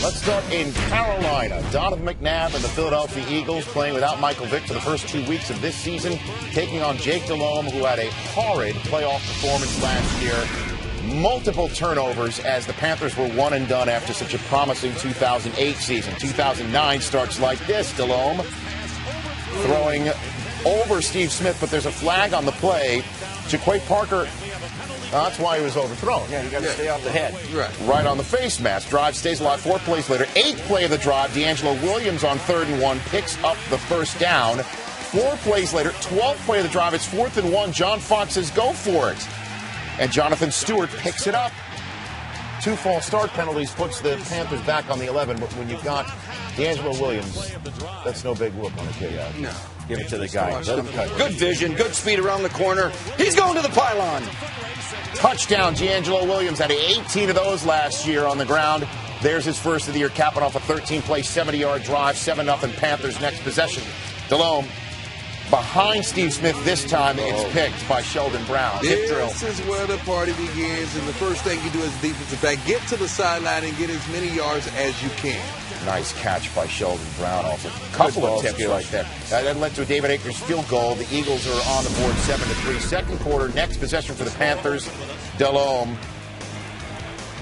Let's start in Carolina. Donovan McNabb and the Philadelphia Eagles playing without Michael Vick for the first 2 weeks of this season, taking on Jake Delhomme, who had a horrid playoff performance last year. Multiple turnovers as the Panthers were one and done after such a promising 2008 season. 2009 starts like this. Delhomme throwing over Steve Smith, but there's a flag on the play. Jaquay Parker, that's why he was overthrown. Yeah, you got to stay off the head. Right on the face mask. Drive stays alive. 4 plays later. 8th play of the drive. D'Angelo Williams on 3rd and 1 picks up the first down. 4 plays later. 12th play of the drive. It's 4th and 1. John Fox says go for it. And Jonathan Stewart picks it up. 2 false start penalties puts the Panthers back on the 11. But when you've got D'Angelo Williams, that's no big whoop on the kid. No. Give it to the guy. Let him cut. Good vision, good speed around the corner. He's going to the pylon. Touchdown, D'Angelo Williams had 18 of those last year on the ground. There's his first of the year, capping off a 13-play, 70-yard drive, 7-0 Panthers next possession. Delhomme behind Steve Smith this time. It's picked by Sheldon Brown. This is where the party begins, and the first thing you do as a defensive back, get to the sideline and get as many yards as you can. Nice catch by Sheldon Brown. Also, a couple of tips right there. That led to a David Akers field goal. The Eagles are on the board 7-3. Second quarter, next possession for the Panthers. Delhomme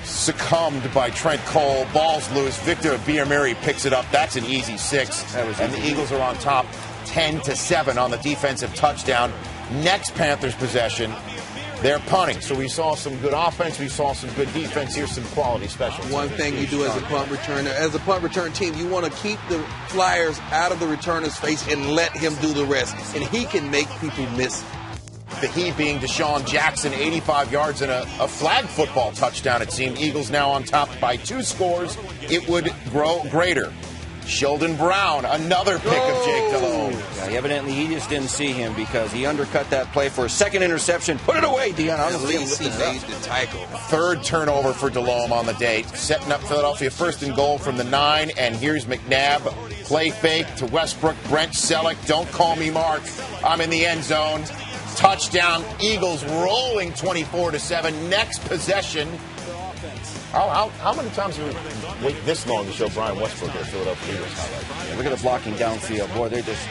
succumbed by Trent Cole. Ball's loose. Victor Biamiri picks it up. That's an easy 6. And the Eagles are on top 10-7 on the defensive touchdown. Next Panthers possession, they're punting. So we saw some good offense. We saw some good defense. Here's some quality special. One thing you do as a punt returner, as a punt return team, you want to keep the Flyers out of the returner's face and let him do the rest. And he can make people miss. The he being Deshaun Jackson, 85 yards and a flag football touchdown, it seemed. Eagles now on top by 2 scores. It would grow greater. Sheldon Brown, another pick of Jake Delhomme. Yeah, evidently he just didn't see him because he undercut that play for a second interception. Put it away, Dion. At least he made the tackle. 3rd turnover for Delhomme on the day, setting up Philadelphia 1st and goal from the 9. And here's McNabb. Play fake to Westbrook. Brent Selleck. Don't call me Mark. I'm in the end zone. Touchdown. Eagles rolling 24-7. Next possession. How many times do we wait this long to show Brian Westbrook at Philadelphia Eagles highlight? Yeah, look at the blocking downfield. Boy, they just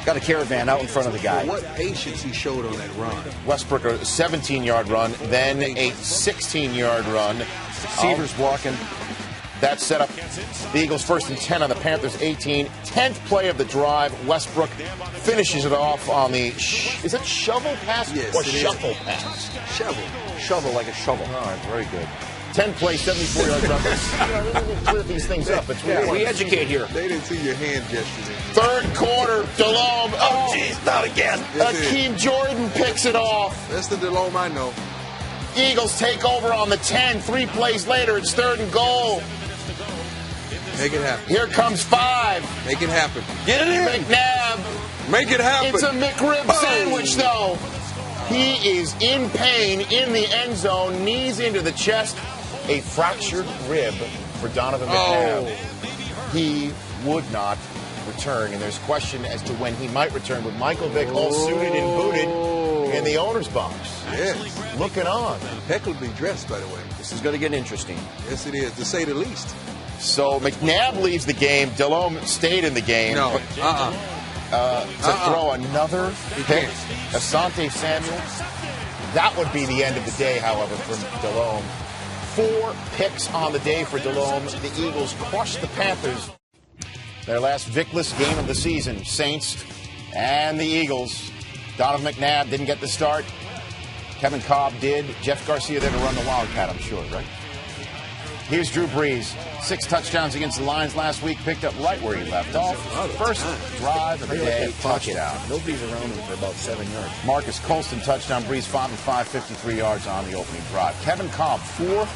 got a caravan out in front of the guy. What patience he showed on that run. Westbrook, a 17-yard run, then a 16-yard run. Receivers blocking. That set up the Eagles 1st and 10 on the Panthers 18. 10th play of the drive. Westbrook finishes it off on the, is it shovel pass or shuffle pass? Shovel like a shovel. All right, very good. 10 play, 74-yard drive. Let's clear these things up. We educate here. They didn't see your hand gesture. 3rd quarter, Delhomme. Oh, jeez, not again. Akeem Jordan picks it off. That's the Delhomme I know. Eagles take over on the 10. 3 plays later, it's 3rd and goal. Make it happen. Here comes 5. Make it happen. Get it in. McNabb. Make it happen. It's a McRib sandwich, though. He is in pain in the end zone. Knees into the chest. A fractured rib for Donovan McNabb. He would not return, and there's question as to when he might return with Michael Vick all suited and booted in the owner's box. Yes. Looking on. Impeccably dressed, by the way. This is going to get interesting. Yes, it is, to say the least. So McNabb leaves the game. Delhomme stayed in the game. No. To throw another pick, Asante Samuel. That would be the end of the day, however, for Delhomme. 4 picks on the day for Delhomme. The Eagles crushed the Panthers. Their last Vickless game of the season. Saints and the Eagles. Donovan McNabb didn't get the start. Kevin Cobb did. Jeff Garcia there to run the Wildcat, I'm sure, right? Here's Drew Brees. 6 touchdowns against the Lions last week, picked up right where he left off. First drive of the day, touchdown. Nobody's around him for about 7 yards. Marcus Colston touchdown, Brees 5 of 5, 53 yards on the opening drive. Kevin Cobb, 4th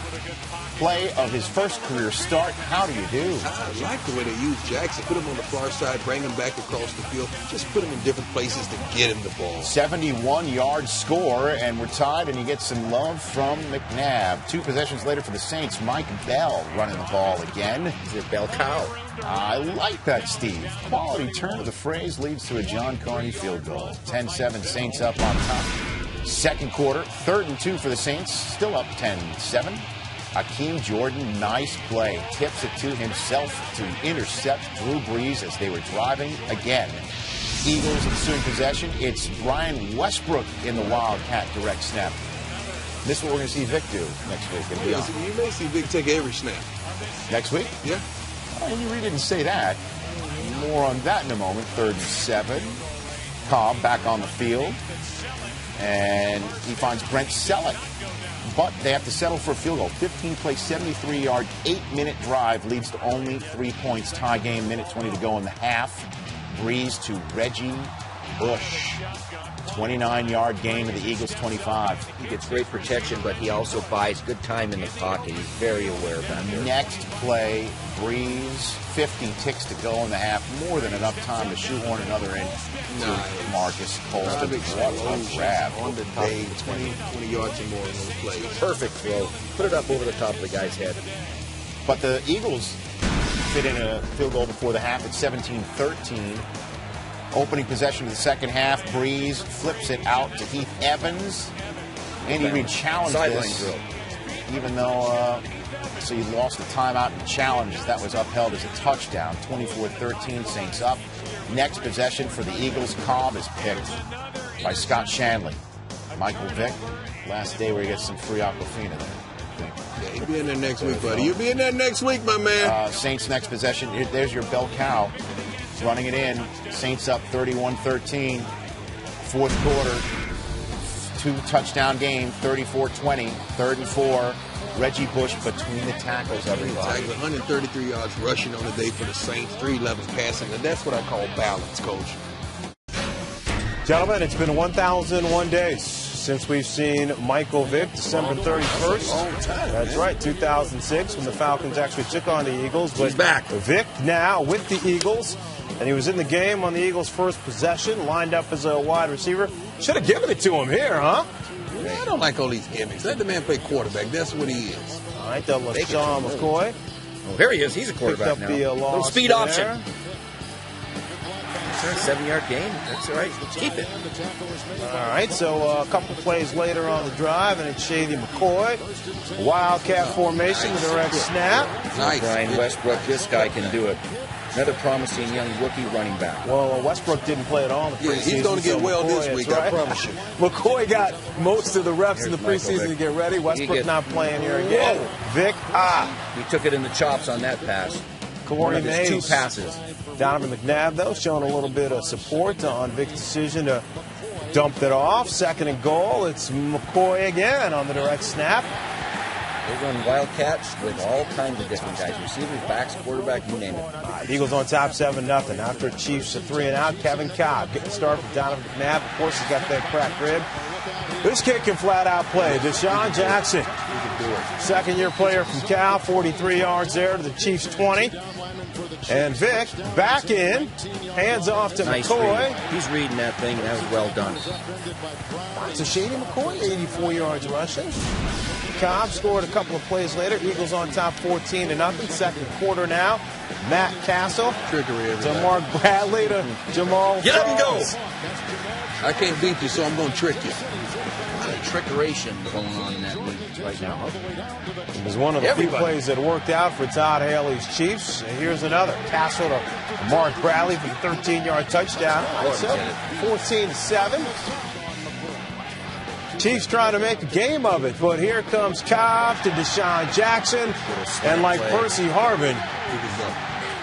play of his first career start. How do you do? I like the way they use Jackson. Put him on the far side, bring him back across the field. Just put him in different places to get him the ball. 71-yard score, and we're tied, and you get some love from McNabb. 2 possessions later for the Saints, Mike Bell running the ball again. Is it Bell Cow? I like that, Steve. Quality turn of the phrase leads to a John Carney field goal. 10-7, Saints up on top. Second quarter, 3rd and 2 for the Saints, still up 10-7. Akeem Jordan, nice play. Tips it to himself to intercept Drew Brees as they were driving again. Eagles assume possession. It's Brian Westbrook in the Wildcat direct snap. This is what we're going to see Vic do next week. And beyond. You may see Vic take every snap. Next week? Yeah. Oh, you really didn't say that. More on that in a moment. 3rd and 7. Cobb back on the field. And he finds Brent Selleck. But they have to settle for a field goal. 15-play, 73-yard, 8-minute drive leads to only 3 points. Tie game, minute 20 to go in the half. Breeze to Reggie Bush. 29-yard gain to the Eagles' 25. He gets great protection, but he also buys good time in the pocket. He's very aware of that. Next play, Breeze, 50 ticks to go in the half. More than enough time to shoehorn another in to Marcus Colston. What a grab. On the day, 20 yards or more in those plays. Perfect throw. Put it up over the top of the guy's head. But the Eagles fit in a field goal before the half at 17-13. Opening possession of the second half, Breeze flips it out to Heath Evans. Andy Reid challenged this, drill. Even though so he lost the timeout and challenged. That was upheld as a touchdown. 24-13, Saints up. Next possession for the Eagles, Cobb is picked by Scott Shanley. Michael Vick, last day where he gets some free Aquafina there. Yeah, you'll be in there next week, buddy. You'll be in there next week, my man. Saints next possession. There's your bell cow. Running it in. Saints up 31-13. Fourth quarter. 2-touchdown game. 34-20. 3rd and 4. Reggie Bush between the tackles, everybody. 133 yards rushing on the day for the Saints. 311 passing. And that's what I call balance, Coach. Gentlemen, it's been 1,001 days since we've seen Michael Vick, December 31st. That's right, 2006, when the Falcons actually took on the Eagles. But he's back. Vick now with the Eagles, and he was in the game on the Eagles' first possession, lined up as a wide receiver. Should have given it to him here, huh? Yeah, I don't like all these gimmicks. Let the man play quarterback. That's what he is. All right, that was Sean McCoy. Oh, here he is. He's a quarterback now. Little speed option. 7-yard gain. That's all right. Let's keep it. All right, so a couple plays later on the drive, and it's Shady McCoy. Wildcat formation, direct snap. Nice. Brian Westbrook, this guy can do it. Another promising young rookie running back. Well, Westbrook didn't play at all in the preseason. He's going to get well McCoy, this week, right. I promise you. McCoy got most of the reps in the preseason to get ready. Westbrook not playing here again. Vic, he took it in the chops on that pass. Corey Mays. 2 passes. Donovan McNabb, though, showing a little bit of support on Vic's decision to dump it off. 2nd and goal. It's McCoy again on the direct snap. They run Wildcats with all kinds of different guys. Receivers, backs, quarterback, you name it. Eagles on top 7-0. After Chiefs a 3-and-out, Kevin Cobb getting the start for Donovan McNabb. Of course, he's got that cracked rib. This kid can flat out play. Deshaun Jackson, 2nd-year player from Cal, 43 yards there to the Chiefs 20. And Vic back in, hands off to nice McCoy. Read. He's reading that thing, and that was well done. So Shady McCoy, 84 yards rushing. Cobb scored a couple of plays later. Eagles on top 14-0. 2nd quarter now. Matt Castle. Trickery. To Mark Bradley to Jamal. You let him go. I can't beat you, so I'm going to trick you. A lot of trickeration going on in that league right now. It was one of the few plays that worked out for Todd Haley's Chiefs. And here's another. Castle to Mark Bradley for the 13-yard touchdown. So 14-7. Chiefs trying to make a game of it, but here comes Cobb to Deshaun Jackson, and like Percy Harvin,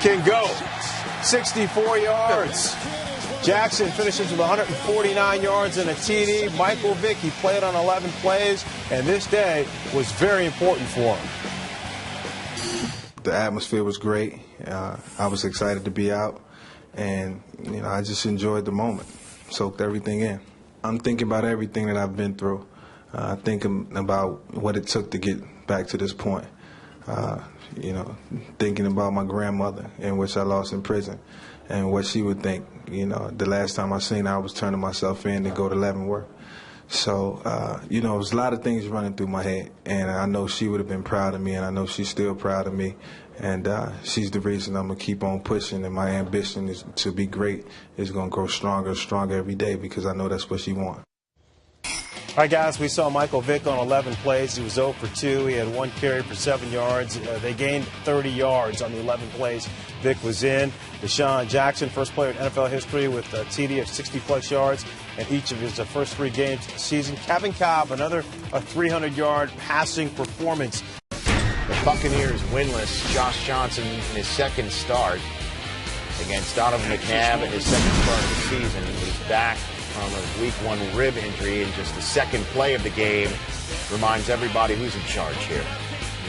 can go 64 yards. Jackson finishes with 149 yards and a TD. Michael Vick, he played on 11 plays, and this day was very important for him. The atmosphere was great. I was excited to be out, and I just enjoyed the moment, soaked everything in. I'm thinking about everything that I've been through. Thinking about what it took to get back to this point. Thinking about my grandmother, in which I lost in prison, and what she would think. The last time I seen her, I was turning myself in to go to Leavenworth. So, it was a lot of things running through my head, and I know she would have been proud of me, and I know she's still proud of me. And she's the reason I'm going to keep on pushing, and my ambition is to be great is going to grow stronger and stronger every day because I know that's what she wants. All right, guys, we saw Michael Vick on 11 plays. He was 0 for 2. He had 1 carry for 7 yards. They gained 30 yards on the 11 plays Vick was in. Deshaun Jackson, first player in NFL history with a TD of 60-plus yards in each of his first 3 games of the season. Kevin Cobb, another 300-yard passing performance. The Buccaneers winless. Josh Johnson in his second start against Donovan McNabb in his second start of the season. He's back from a week 1 rib injury, and just the second play of the game reminds everybody who's in charge here.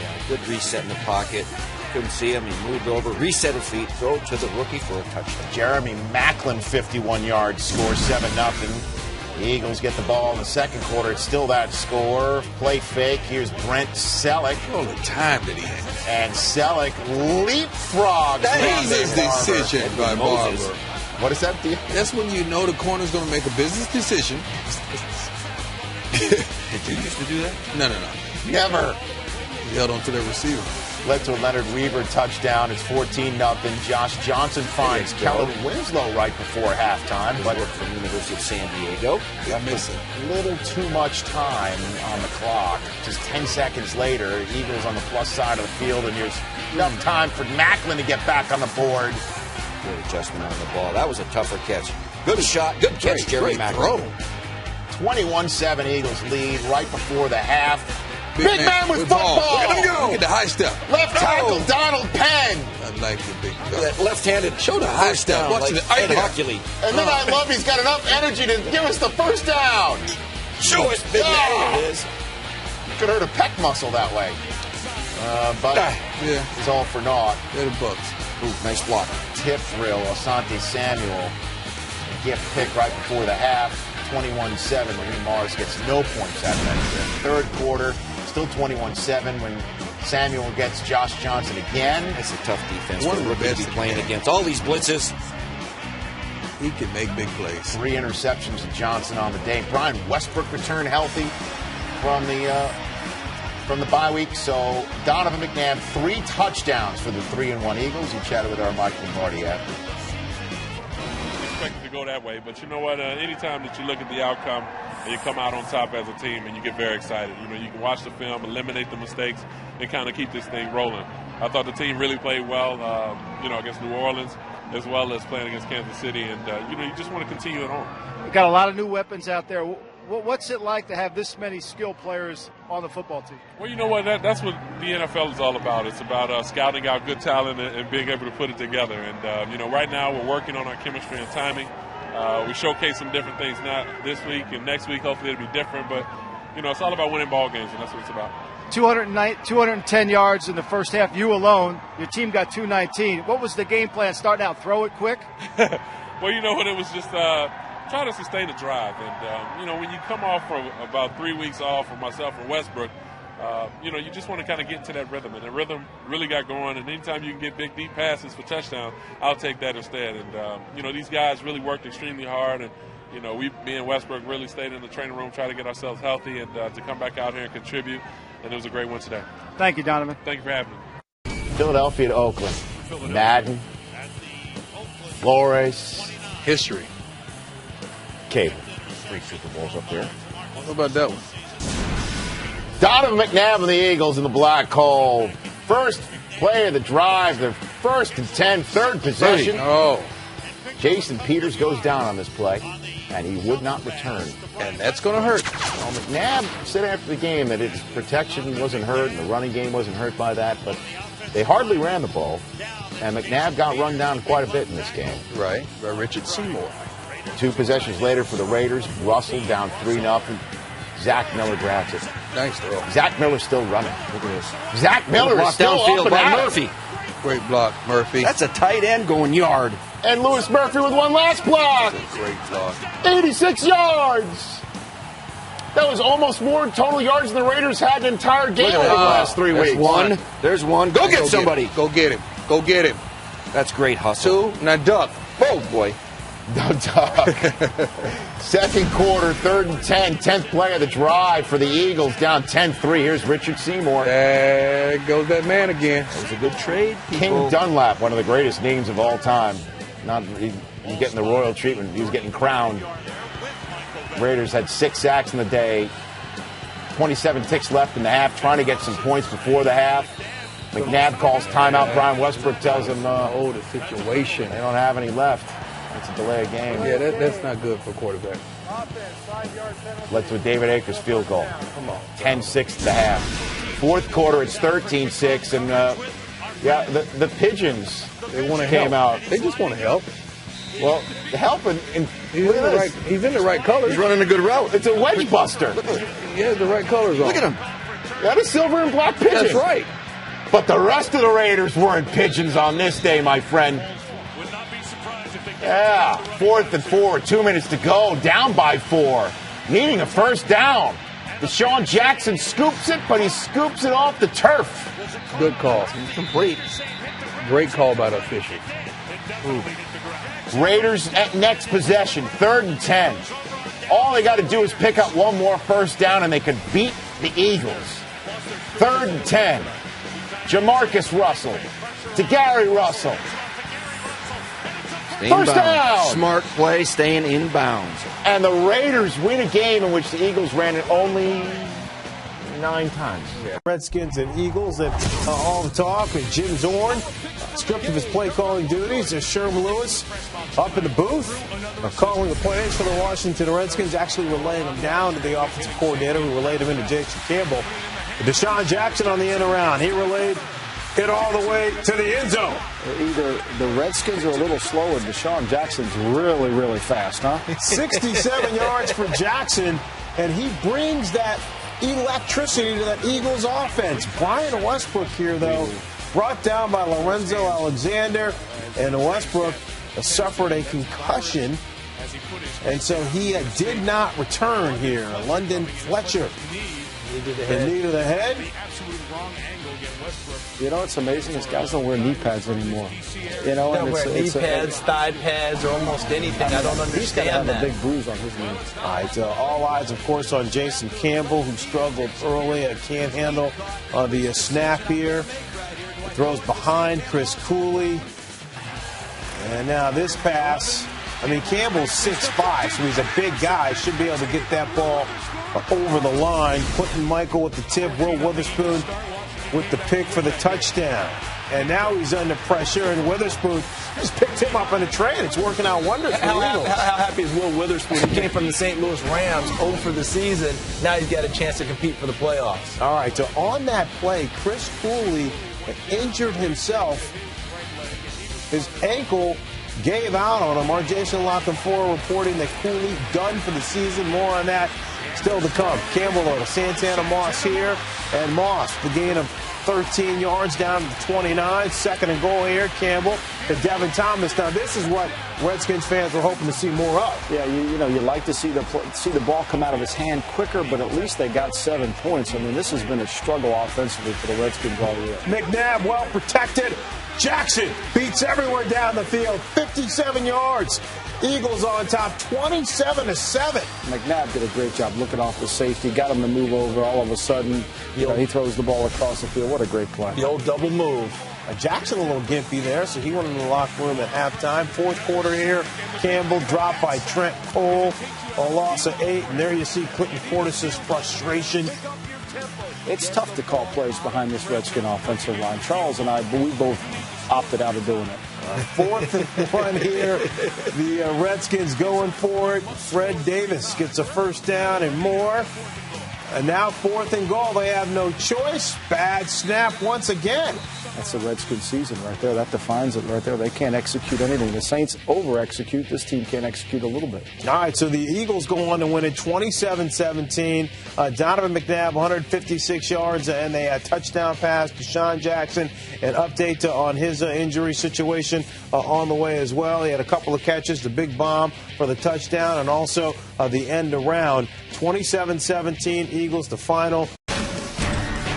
Yeah, good reset in the pocket. Couldn't see him. He moved over, reset his feet, throw it to the rookie for a touchdown. Jeremy Maclin, 51 yards, scores 7-0. The Eagles get the ball in the second quarter. It's still that score. Play fake. Here's Brent Selleck. All the time that he had. And Selleck leapfrogs. That is his decision by Barber. What is that? That's when you know the corner's going to make a business decision. Did you used to do that? No. Never. He held on to the receiver. Led to a Leonard Weaver touchdown. It's 14-0. Josh Johnson finds Kellen Winslow right before halftime. But from the University of San Diego. I miss it. A little too much time on the clock. Just 10 seconds later, Eagles on the plus side of the field, and there's enough time for Maclin to get back on the board. Good adjustment on the ball. That was a tougher catch. Good shot. Good catch, Jeremy Maclin. 21-7 Eagles lead right before the half. Big man with football. Look at him go. Look at the high step. Left tackle, Donald Penn. I like the big guy. That left-handed. Show the high step. Watch like it. Ed Hockley. And then I love he's got enough energy to give us the first down. Show us, big man. It is. Could hurt a pec muscle that way. But it's all for naught. They're the Bucks. Ooh, nice block. Tip thrill, Asante Samuel. A gift pick right before the half. 21-7. Lee Morris gets no points out of that. Third quarter, still 21-7 when Samuel gets Josh Johnson again. It's a tough defense. One of the rookie to best be playing against all these blitzes. He can make big plays. 3 interceptions of Johnson on the day. Brian Westbrook returned healthy from the bye week. So Donovan McNabb, 3 touchdowns for the 3-1 Eagles. You chatted with our Mike Lombardi after. Expected to go that way, but you know what? Anytime that you look at the outcome and you come out on top as a team, and you get very excited. You know, you can watch the film, eliminate the mistakes, and kind of keep this thing rolling. I thought the team really played well, against New Orleans, as well as playing against Kansas City, and you just want to continue it on. We've got a lot of new weapons out there. What's it like to have this many skilled players on the football team? Well, you know what? That's what the NFL is all about. It's about scouting out good talent and being able to put it together. And, right now we're working on our chemistry and timing. We showcase some different things now this week, and next week hopefully it'll be different. But, it's all about winning ball games, and that's what it's about. 210 yards in the first half. You alone. Your team got 219. What was the game plan? Starting out, throw it quick? Well, you know what? It was just try to sustain the drive. And, when you come off from about 3 weeks off from myself and Westbrook, you just want to kind of get into that rhythm. And the rhythm really got going. And anytime you can get big, deep passes for touchdown, I'll take that instead. And, these guys really worked extremely hard. And, me and Westbrook really stayed in the training room, trying to get ourselves healthy and to come back out here and contribute. And it was a great win today. Thank you, Donovan. Thank you for having me. Philadelphia to Oakland. Madden. Flores. History. Cable. 3 Super Bowls up there. What about that one? Donovan McNabb and the Eagles in the black hole. First play of the drive. Their 1st and 10, third possession. Oh. Jason Peters goes down on this play, and he would not return. And that's going to hurt. Well, McNabb said after the game that his protection wasn't hurt and the running game wasn't hurt by that, but they hardly ran the ball, and McNabb got run down quite a bit in this game. Right, by Richard Seymour. 2 possessions later for the Raiders. Russell down 3-0. Zach Miller grabs it. Nice throw. Zach Miller's still running. Look at this. Zach Miller is still downfield up and by at it. Murphy. Great block, Murphy. That's a tight end going yard. And Lewis Murphy with one last block. That's a great block. 86 yards. That was almost more total yards than the Raiders had an entire game over the last 3 weeks. There's one. Go get somebody. Go get him. Go get him. That's great hustle. 2. Now duck. Oh, boy. No duck. Second quarter, 3rd and 10, 10th play of the drive for the Eagles, down 10-3. Here's Richard Seymour. There goes that man again. That was a good trade. King Dunlap, one of the greatest names of all time. He's getting the royal treatment. He was getting crowned. Raiders had 6 sacks in the day, 27 ticks left in the half, trying to get some points before the half. McNabb calls timeout. Brian Westbrook tells him, the situation. They don't have any left. It's a delay of game. Yeah, that's not good for a quarterback. Led to a David Akers field goal. 10-6 at the half. Fourth quarter, it's 13-6, and the Pigeons came out. They just want to help. Well, the help and he's in the right colors. He's running a good route. It's a wedge buster. He has the right colors on. Look at him. That is silver and black pigeon. That's right. But the rest of the Raiders weren't pigeons on this day, my friend. Yeah, 4th and 4, 2 minutes to go, down by 4, needing a first down. Deshaun Jackson scoops it, but he scoops it off the turf. Good call. Complete. Great call by the official. Raiders at next possession, 3rd and 10. All they got to do is pick up one more first down, and they could beat the Eagles. 3rd and 10. Jamarcus Russell to Gary Russell. First down. Smart play, staying in bounds. And the Raiders win a game in which the Eagles ran it only 9 times. Redskins and Eagles at all the talk. And Jim Zorn stripped of his play calling duties. There's Sherm Lewis up in the booth calling the plays for the Washington Redskins, actually relaying them down to the offensive coordinator who relayed them into Jason Campbell. Deshaun Jackson on the end around. He relayed it all the way to the end zone. Either the Redskins are a little slow or Deshaun Jackson's really, really fast, huh? 67 yards for Jackson, and he brings that electricity to that Eagles offense. Brian Westbrook here, though, brought down by Lorenzo Alexander, and Westbrook suffered a concussion, and so he did not return here. London Fletcher. The knee to the head. You know what's amazing is guys don't wear knee pads anymore. You know, don't wear knee pads, thigh pads, or almost anything. I don't understand he's gonna have that. a big bruise on his knee. All right, all eyes, of course, on Jason Campbell, who struggled early and can't handle the snap here. Throws behind Chris Cooley. And now this pass. I mean, Campbell's 6'5", so he's a big guy. Should be able to get that ball over the line. Quentin Michael with the tip. Will Witherspoon with the pick for the touchdown. And now he's under pressure, and Witherspoon just picked him up on a train. It's working out wonders for the Eagles. How happy is Will Witherspoon? He came from the St. Louis Rams, 0 for the season. Now he's got a chance to compete for the playoffs. All right, so on that play, Chris Cooley injured himself. His ankle gave out on him. Our Jason Lockenfor reporting that Cooley done for the season. More on that still to come. Campbell to Santana Moss here. And Moss, the gain of 13 yards down to 29. 2nd and goal here. Campbell to Devin Thomas. Now, this is what Redskins fans were hoping to see more of. Yeah, you like to see the ball come out of his hand quicker, but at least they got 7 points. I mean, this has been a struggle offensively for the Redskins all year. McNabb well protected. Jackson beats everyone down the field. 57 yards. Eagles on top, 27-7. McNabb did a great job looking off the safety, got him to move over. All of a sudden, he throws the ball across the field. What a great play. The old double move. Jackson a little gimpy there, so he went in the locker room at halftime. 4th quarter here, Campbell dropped by Trent Cole, a loss of 8. And there you see Clinton Portis' frustration. It's tough to call plays behind this Redskin offensive line. Charles and I, we both opted out of doing it. 4th and 1 here. The Redskins going for it. Fred Davis gets a first down and more. And now 4th and goal. They have no choice. Bad snap once again. That's the Redskins season right there. That defines it right there. They can't execute anything. The Saints over-execute. This team can't execute a little bit. All right, so the Eagles go on to win it 27-17. Donovan McNabb, 156 yards, and a touchdown pass. Deshaun Jackson, an update on his injury situation on the way as well. He had a couple of catches, the big bomb for the touchdown, and also the end around. 27-17, Eagles, the final.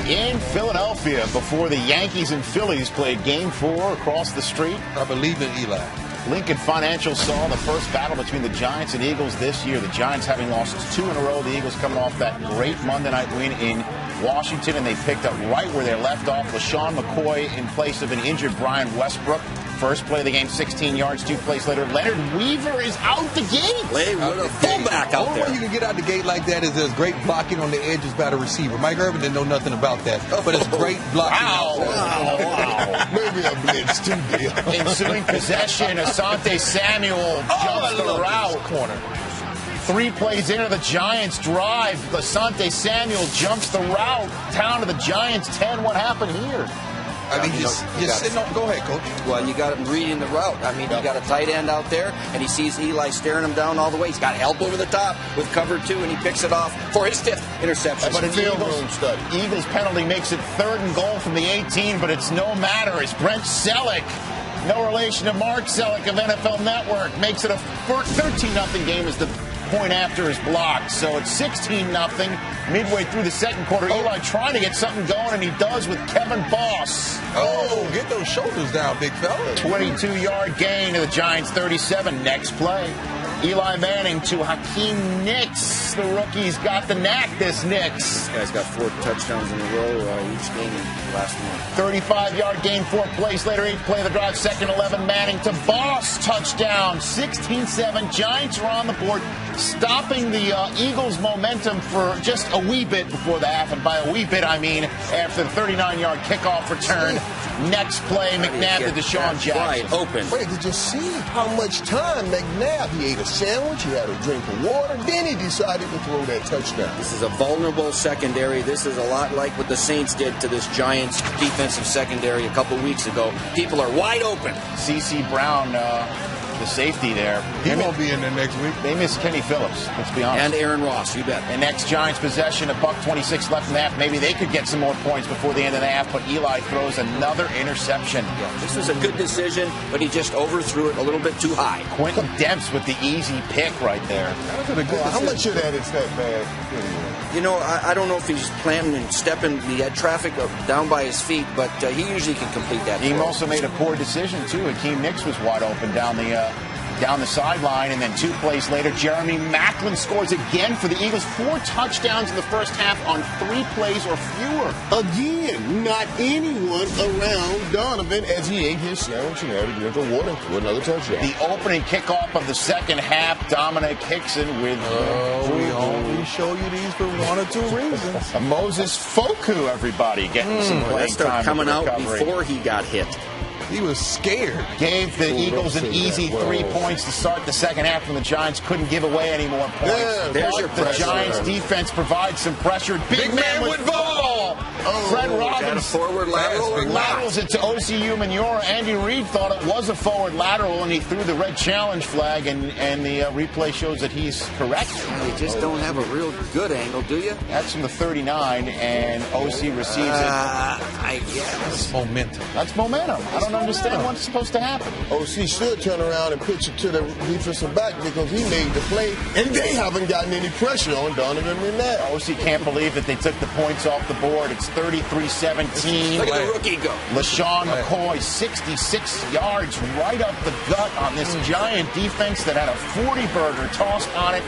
In Philadelphia, before the Yankees and Phillies played Game 4 across the street. I believe in Eli. Lincoln Financial saw the first battle between the Giants and Eagles this year. The Giants having lost 2 in a row. The Eagles coming off that great Monday night win in Washington, and they picked up right where they left off. LaShawn McCoy in place of an injured Brian Westbrook. First play of the game, 16 yards. 2 plays later, Leonard Weaver is out the gate. Play with a fullback out there. The only way you can get out the gate like that is there's great blocking on the edges by the receiver. Mike Irvin didn't know nothing about that, but it's great blocking. Wow. Maybe a blitz too, Bill. Ensuing possession, Asante Samuel jumps the route. Corner. 3 plays into the Giants' drive. Asante Samuel jumps the route down to the Giants' 10. What happened here? I mean, just sitting on. Go ahead, Coach. Well, you got him reading the route. I mean, you got a tight end out there, and he sees Eli staring him down all the way. He's got help over the top with cover 2, and he picks it off for his 5th interception. But Eagles penalty makes it 3rd and goal from the 18, but it's no matter as Brent Selleck, no relation to Mark Selleck of NFL Network, makes it a 13-0 game as the point after is blocked. So it's 16-0 midway through the second quarter. Eli trying to get something going, and he does with Kevin Boss. Oh, get those shoulders down, big fella. 22-yard gain to the Giants' 37. Next play. Eli Manning to Hakeem Nicks. The rookie's got the knack, this Nicks. This guy's got 4 touchdowns in a row each game last month. 35-yard gain, 4 plays later, 8th play of the drive, 2nd 11, Manning to Boss, touchdown, 16-7. Giants are on the board, stopping the Eagles' momentum for just a wee bit before the half, and by a wee bit, I mean after the 39-yard kickoff return. Next play, McNabb to Deshaun Jackson. Wide open. Wait, did you see how much time McNabb? He ate a sandwich, he had a drink of water, then he decided to throw that touchdown. This is a vulnerable secondary. This is a lot like what the Saints did to this Giants defensive secondary a couple weeks ago. People are wide open. C.C. Brown, the safety there. He won't be in there next week. They miss Kenny Phillips, let's be honest. And Aaron Ross, you bet. The next Giants possession, $1:26 left in the half. Maybe they could get some more points before the end of the half, but Eli throws another interception. Yeah, this was a good decision, but he just overthrew it a little bit too high. Quentin Demps with the easy pick right there. How much of that is that bad? You know, I don't know if he's planting and stepping the traffic down by his feet, but he usually can complete that. He also made a poor decision, too. Hakeem Nicks was wide open down the sideline, and then 2 plays later, Jeremy Maclin scores again for the Eagles. 4 touchdowns in the first half on 3 plays or fewer. Again, not anyone around Donovan as he ate his sandwich and had a drink of water for another touchdown. The opening kickoff of the second half, Dominic Hickson with... we only show you these for 1 or 2 reasons. Moses Foku, everybody, getting some playing time. Coming out before he got hit. He was scared. Gave the Eagles an easy 3 points to start the second half, and the Giants couldn't give away any more points. Yeah, there's your the Giants' defense provides some pressure. Big man with ball. Fred Robbins forward lateral. Laterals it to OCU Manura. Andy Reid thought it was a forward lateral, and he threw the red challenge flag, and the replay shows that he's correct. You just don't have a real good angle, do you? That's from the 39, and OC receives it. I guess. That's momentum. That's momentum. I don't understand what's supposed to happen. OC should turn around and pitch it to the defensive back because he made the play, and they haven't gotten any pressure on Donovan McNabb. OC can't believe that they took the points off the board. It's 33-17. Look at the rookie go. LaShawn McCoy, 66 yards right up the gut on this Giant defense that had a 40-burger tossed on it.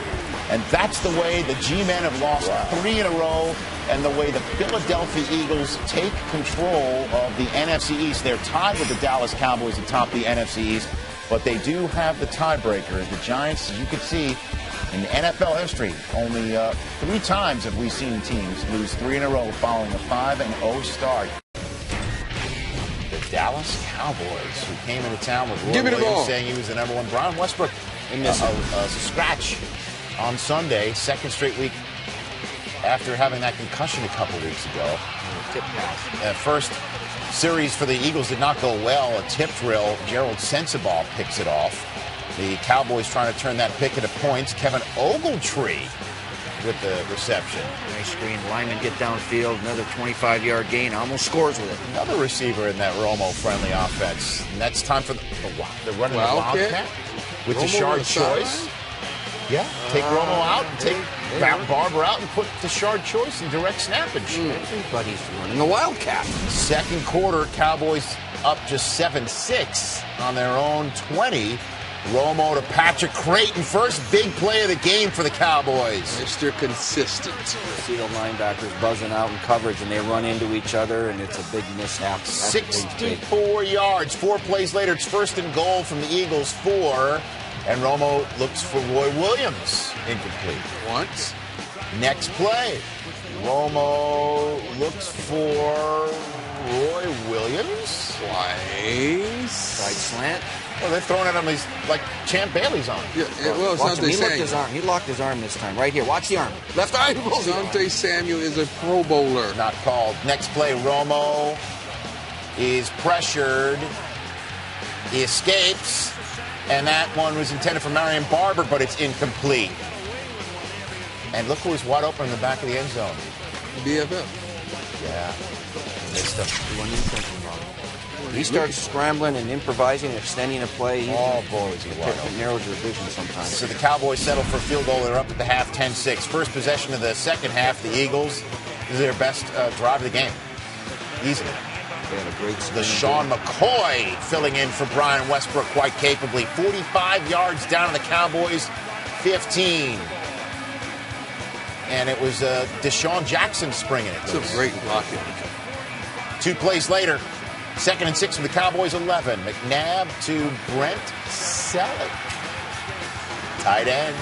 And that's the way the G-men have lost 3 in a row, and the way the Philadelphia Eagles take control of the NFC East. They're tied with the Dallas Cowboys atop the NFC East, but they do have the tiebreaker. The Giants, as you can see, in NFL history, only 3 times have we seen teams lose 3 in a row following a 5-0 start. The Dallas Cowboys, who came into town with Roy Williams saying he was the #1. Brian Westbrook in this scratch on Sunday, second straight week after having that concussion a couple weeks ago. Tip pass. First series for the Eagles did not go well. A tip drill. Gerald Sensabaugh picks it off. The Cowboys trying to turn that pick into points. Kevin Ogletree with the reception. Nice screen. Lineman get downfield. Another 25-yard gain. Almost scores with it. Another receiver in that Romo-friendly offense. And that's time for they're running the Wildcat with Tashard Choice. Yeah, take Romo out, take Barber out, and put Tashard Choice in direct snappage. Everybody's running the Wildcat. Second quarter, Cowboys up just 7-6 on their own 20. Romo to Patrick Creighton. First big play of the game for the Cowboys. Mr. Consistent. You see the linebackers buzzing out in coverage, and they run into each other, and it's a big mishap. 64 yards. 4 plays later, it's 1st and goal from the Eagles' 4. And Romo looks for Roy Williams. Incomplete. Once. Next play. Romo looks for Roy Williams. Twice. Right slant. Well, they're throwing at him like Champ Bailey's arm. Yeah, well, Watch him. He locked Samuel. his arm. He locked his arm this time. Right here. Watch the arm. Left arm. Asante Samuel is a Pro Bowler. Not called. Next play, Romo is pressured. He escapes. And that one was intended for Marion Barber, but it's incomplete. And look who was wide open in the back of the end zone. BFF. Yeah. Missed him. He starts scrambling and improvising and extending a play. Oh, boy, is he wide It open. narrows your vision sometimes. So the Cowboys settle for a field goal. They're up at the half, 10-6. First possession of the second half, the Eagles. This is their best drive of the game. Easily. They had a great The Sean McCoy filling in for Brian Westbrook quite capably. 45 yards down to the Cowboys, 15. And it was Deshaun Jackson springing it. It's a great blocking. 2 plays later, 2nd and 6 from the Cowboys, 11. McNabb to Brent Selleck. Tight end.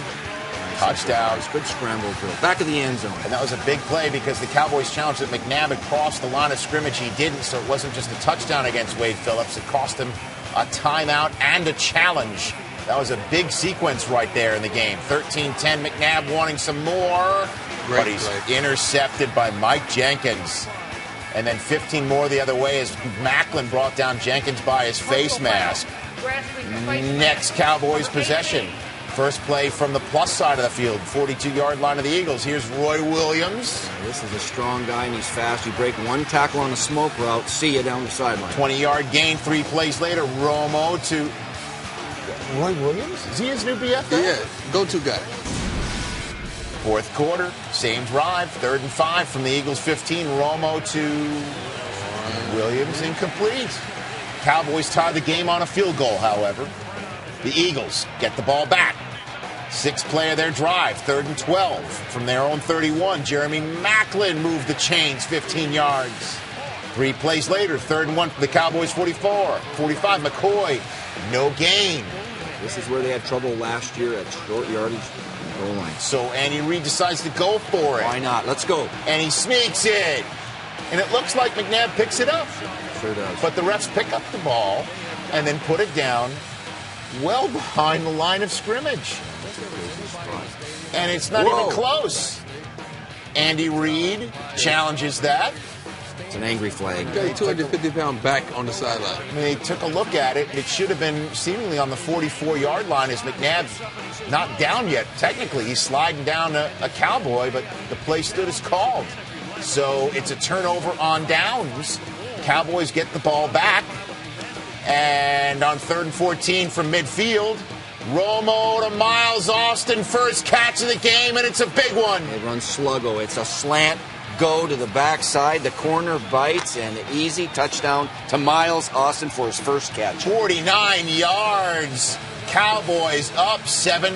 Touchdown. Good scramble drill. Back of the end zone. And that was a big play because the Cowboys challenged that McNabb had crossed the line of scrimmage. He didn't, so it wasn't just a touchdown against Wade Phillips. It cost him a timeout and a challenge. That was a big sequence right there in the game. 13-10, McNabb wanting some more. Great but he's play. intercepted by Mike Jenkins. And then 15 more the other way as Macklin brought down Jenkins by his face mask. Next Cowboys possession. First play from the plus side of the field, 42-yard line of the Eagles. Here's Roy Williams. This is a strong guy, and he's fast. You break one tackle on a smoke route, see you down the sideline. 20-yard gain, 3 plays later. Romo to Roy Williams? Is he his new BFF? Yeah, go-to guy. 4th quarter, same drive, 3rd and 5 from the Eagles' 15. Romo to Williams, incomplete. Cowboys tie the game on a field goal, however. The Eagles get the ball back. 6th play of their drive, 3rd and 12 from their own 31. Jeremy Macklin moved the chains 15 yards. 3 plays later, 3rd and 1 from the Cowboys' 44. 45, McCoy, no gain. This is where they had trouble last year at short yardage goal line. So Andy Reid decides to go for it. Why not? Let's go. And he sneaks it. And it looks like McNabb picks it up. Sure does. But the refs pick up the ball and then put it down well behind the line of scrimmage. And it's not even close. Andy Reid challenges that. It's an angry flag. Got a 250-pound back on the sideline. I mean, they took a look at it. It should have been seemingly on the 44-yard line as McNabb's not down yet. Technically, he's sliding down a Cowboy, but the play stood as called. So it's a turnover on downs. Cowboys get the ball back. And on 3rd and 14 from midfield, Romo to Miles Austin, first catch of the game, and it's a big one. They run sluggo. It's a slant. Go to the backside. The corner bites, and easy touchdown to Miles Austin for his first catch. 49 yards. Cowboys up 7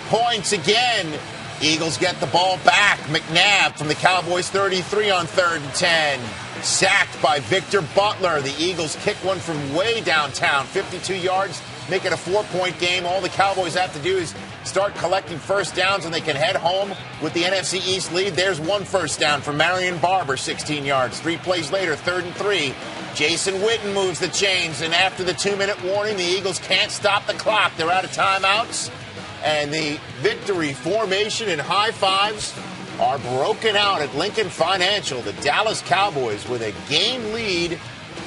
points again. Eagles get the ball back. McNabb from the Cowboys 33 on 3rd and 10. Sacked by Victor Butler. The Eagles kick one from way downtown, 52 yards, make it a 4-point game. All the Cowboys have to do is start collecting first downs, and they can head home with the NFC East lead. There's 1 first down from Marion Barber, 16 yards. 3 plays later, 3rd and 3. Jason Witten moves the chains, and after the 2-minute warning, the Eagles can't stop the clock. They're out of timeouts, and the victory formation and high fives are broken out at Lincoln Financial. The Dallas Cowboys with a game lead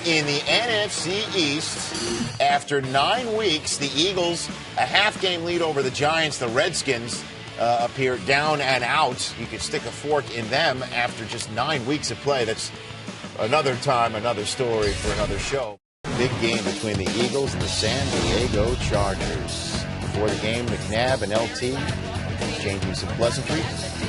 in the NFC East. After 9 weeks, the Eagles a half-game lead over the Giants. The Redskins appear down and out. You could stick a fork in them after just 9 weeks of play. That's another time, another story for another show. Big game between the Eagles and the San Diego Chargers. Before the game, McNabb and LT exchanging some pleasantries.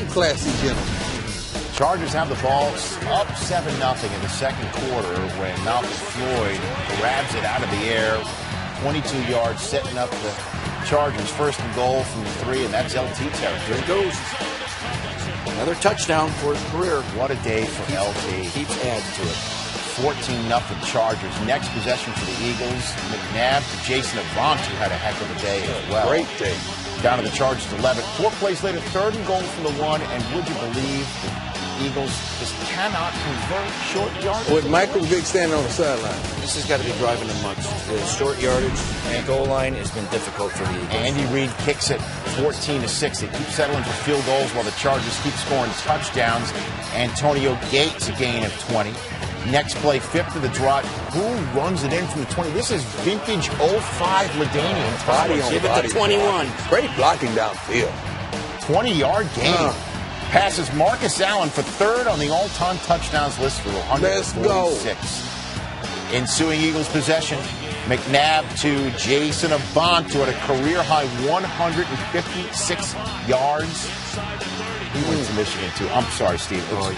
Classy gentlemen. Chargers have the ball up 7-0 in the second quarter when Malcolm Floyd grabs it out of the air, 22 yards, setting up the Chargers. First and goal from the 3, and that's LT territory. Here it goes. Another touchdown for his career. What a day for LT. Keeps adding to it. 14-0 Chargers. Next possession for the Eagles. McNabb to Jason Avant, who had a heck of a day as well. Great day. Down to the Chargers 11. 4 plays later, 3rd and goal from the 1. And would you believe the Eagles just cannot convert short yardage? With Michael Vick standing on the sideline. This has got to be driving them nuts. The short yardage and goal line has been difficult for the Eagles. Andy Reid kicks it 14-6. They keep settling for field goals while the Chargers keep scoring touchdowns. Antonio Gates, a gain of 20. Next play, 5th of the drive. Who runs it in from the 20? This is vintage 05 LaDainian. Body on Give it to 21. Great blocking downfield. 20-yard gain. Passes Marcus Allen for 3rd on the all-time touchdowns list for 146. Ensuing Eagles possession. McNabb to Jason Avant, who had a career-high 156 yards. He went to Michigan too. I'm sorry, Steve. I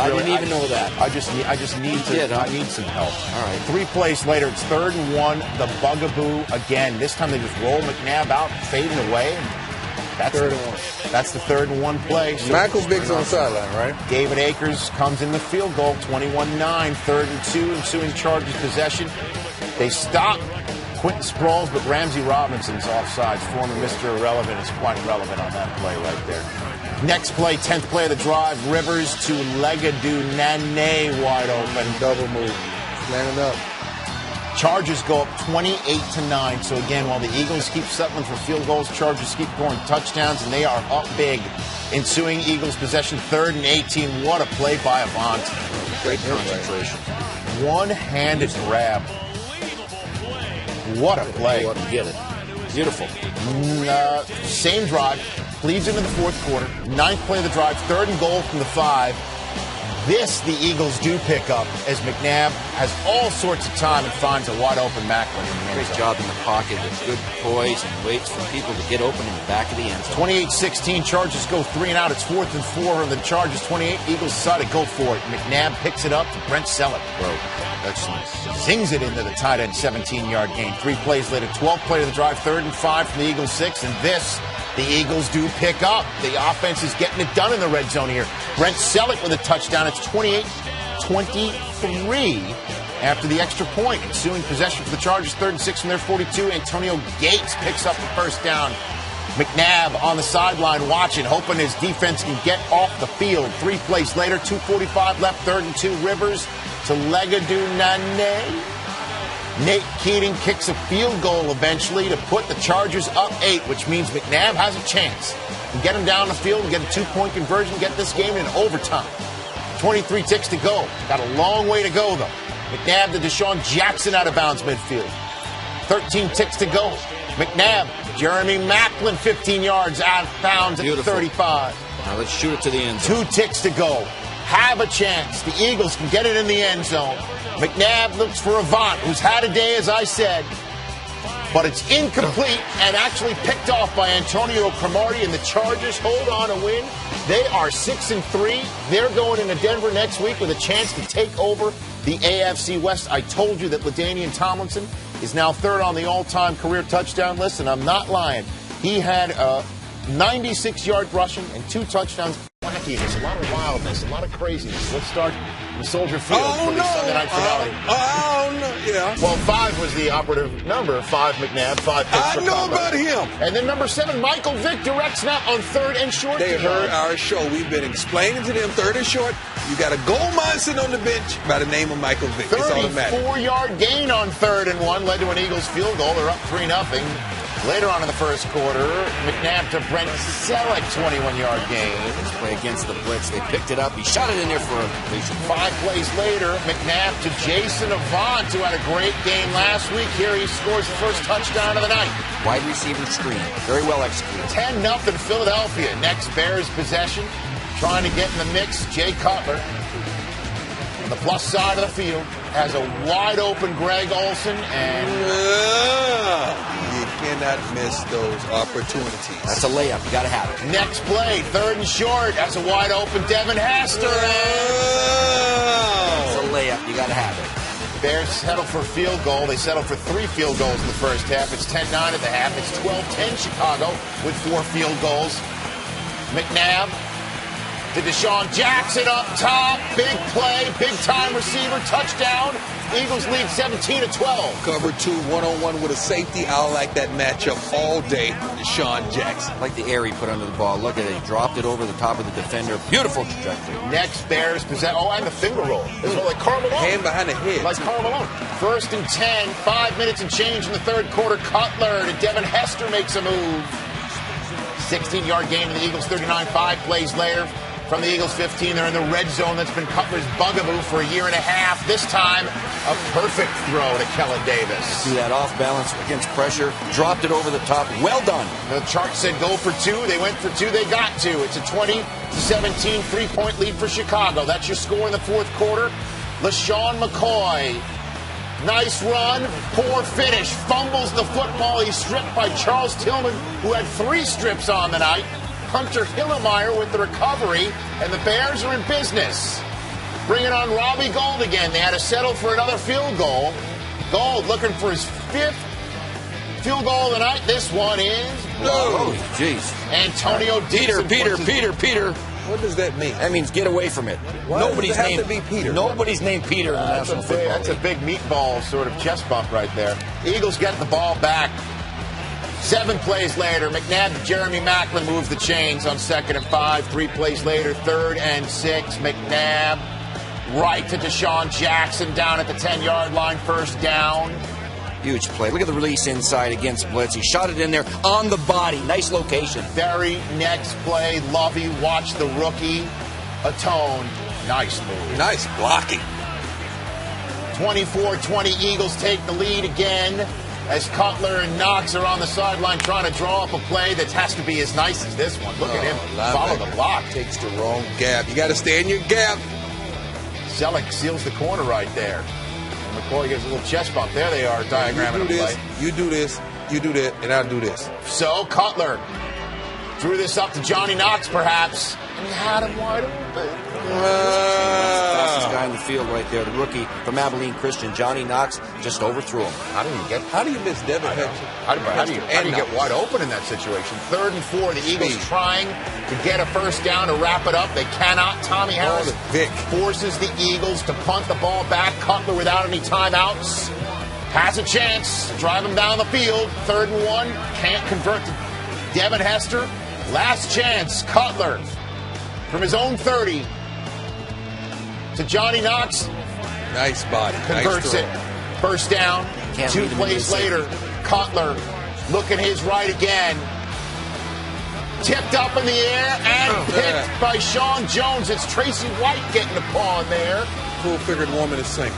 didn't even know that. I just need some help. All right. 3 plays later, it's 3rd and 1. The bugaboo again. This time they just roll McNabb out, fading away. And that's 3rd and 1. That's the 3rd and 1 play. So Michael Vick's on the sideline, right? David Akers comes in the field goal, 21-9, 3rd and 2, ensuing Chargers possession. They stop Quentin Sproles, but Ramsey Robinson's offsides. Former Mr. Irrelevant is quite relevant on that play right there. Next play, 10th play of the drive, Rivers to Legadou Nane, wide open. Double move. Standing up. Chargers go up 28-9. So again, while the Eagles keep settling for field goals, Chargers keep scoring touchdowns, and they are up big. Ensuing Eagles possession, 3rd and 18. What a play by Avant. Great concentration. One-handed grab. What a play. Let him get it. Beautiful. Same drive. Leads into the 4th quarter. 9th play of the drive. 3rd and goal from the 5. This the Eagles do pick up as McNabb has all sorts of time and finds a wide open Macklin in the end zone. Great job in the pocket with good poise and waits for people to get open in the back of the end zone. 28-16, Chargers go 3 and out. It's 4th and 4 on the Chargers 28. Eagles decide to go for it. McNabb picks it up to Brent Selleck. That's nice. Zings it into the tight end, 17-yard gain. 3 plays later, 12th play of the drive, 3rd and 5 from the Eagles 6. And this, the Eagles do pick up. The offense is getting it done in the red zone here. Brent Selleck with a touchdown. It's 28-23 after the extra point. Ensuing possession for the Chargers, 3rd and 6 from their 42. Antonio Gates picks up the first down. McNabb on the sideline watching, hoping his defense can get off the field. 3 plays later, 2:45 left, 3rd and 2. Rivers to Legadou Nane. Nate Keating kicks a field goal eventually to put the Chargers up 8, which means McNabb has a chance to get him down the field and get a 2-point conversion, get this game in overtime. 23 ticks to go. Got a long way to go, though. McNabb to Deshaun Jackson out of bounds midfield. 13 ticks to go. McNabb, Jeremy Macklin, 15 yards out of bounds at 35. Now let's shoot it to the end zone. 2 ticks to go. Have a chance. The Eagles can get it in the end zone. McNabb looks for Avant, who's had a day, as I said, but it's incomplete and actually picked off by Antonio Cromartie, and the Chargers hold on to win. They are 6-3. They're going into Denver next week with a chance to take over the AFC West. I told you that LaDainian Tomlinson is now 3rd on the all-time career touchdown list, and I'm not lying. He had 96-yard rushing and 2 touchdowns. Wackiness, a lot of wildness, a lot of craziness. Let's start in Soldier Field for the Sunday night finale. Yeah. Well, 5 was the operative number. 5 McNabb, 5 picks I for know combo. about him. And then number 7, Michael Vick, direct snap on 3rd and short. They heard our show. We've been explaining to them 3rd and short. You got a goal mine sitting on the bench by the name of Michael Vick. It's automatic. 34-yard gain on 3rd and 1 led to an Eagles field goal. They're up 3-0. Later on in the first quarter, McNabb to Brent Selleck, 21-yard gain. This play against the blitz. They picked it up. He shot it in there for a completion. 5 plays later, McNabb to Jason Avant, who had a great game last week. Here he scores the first touchdown of the night. Wide receiver screen. Very well executed. 10-0 Philadelphia. Next Bears possession. Trying to get in the mix, Jay Cutler. On the plus side of the field has a wide-open Greg Olsen and... You cannot miss those opportunities. That's a layup. You got to have it. Next play, 3rd and short, has a wide-open Devin Hester. That's a layup. You got to have it. Bears settle for a field goal. They settle for 3 field goals in the first half. It's 10-9 at the half. It's 12-10 Chicago with 4 field goals. McNabb to Deshaun Jackson up top. Big play, big-time receiver, touchdown. Eagles lead 17-12. Cover 2, one-on-one with a safety. I like that matchup all day. Deshaun Jackson. Like the air he put under the ball. Look at it. He dropped it over the top of the defender. Beautiful trajectory. Next, Bears possess. Oh, and the finger roll. It's like Karl Malone. Hand behind the head. Like Karl Malone. 1st and 10, 5 minutes and change in the third quarter. Cutler to Devin Hester makes a move. 16-yard gain to the Eagles, 39. 5 plays later. From the Eagles 15, they're in the red zone. That's been Cutler's bugaboo for a year and a half. This time, a perfect throw to Kellen Davis. See that off balance against pressure. Dropped it over the top. Well done. The chart said go for 2. They went for 2. They got 2. It's a 20-17 3-point lead for Chicago. That's your score in the fourth quarter. LaShawn McCoy. Nice run. Poor finish. Fumbles the football. He's stripped by Charles Tillman, who had 3 strips on the night. Hunter Hillemeyer with the recovery, and the Bears are in business. Bringing on Robbie Gould again. They had to settle for another field goal. Gould looking for his 5th field goal of the night. This one is... Oh, jeez. Antonio Dixon. Peter. What does that mean? That means get away from it. Why Nobody's does it have named to be Peter? Nobody's named Peter in the National Football League. That's a big meatball sort of chest bump right there. Eagles get the ball back. 7 plays later, McNabb to Jeremy Maclin moves the chains on 2nd and 5. 3 plays later, 3rd and 6. McNabb right to Deshaun Jackson down at the 10-yard line, 1st down. Huge play. Look at the release inside against blitz. He shot it in there on the body. Nice location. Very next play, Lovey watched the rookie atone. Nice move. Nice blocking. 24-20, Eagles take the lead again. As Cutler and Knox are on the sideline trying to draw up a play that has to be as nice as this one. Look at him follow the block. Takes the wrong gap. You got to stay in your gap. Selleck seals the corner right there. And McCoy gives a little chest bump. There they are, diagramming the play. You do this, you do that, and I'll do this. So Cutler threw this up to Johnny Knox, perhaps, and he had him wide open. Fastest guy in the field right there, the rookie from Abilene Christian, Johnny Knox, just overthrew him. How do you miss Devin Hester? How do you get wide open in that situation? 3rd and 4, the Eagles trying to get a 1st down to wrap it up. They cannot. Tommy Harris forces the Eagles to punt the ball back. Cutler without any timeouts has a chance to drive him down the field. 3rd and 1, can't convert to Devin Hester. Last chance, Cutler from his own 30 to Johnny Knox. Nice body. Converts it. 1st down. 2 plays later, Cutler looking his right again. Tipped up in the air and picked by Sean Jones. It's Tracy White getting the paw in there. Full-figured woman is singing.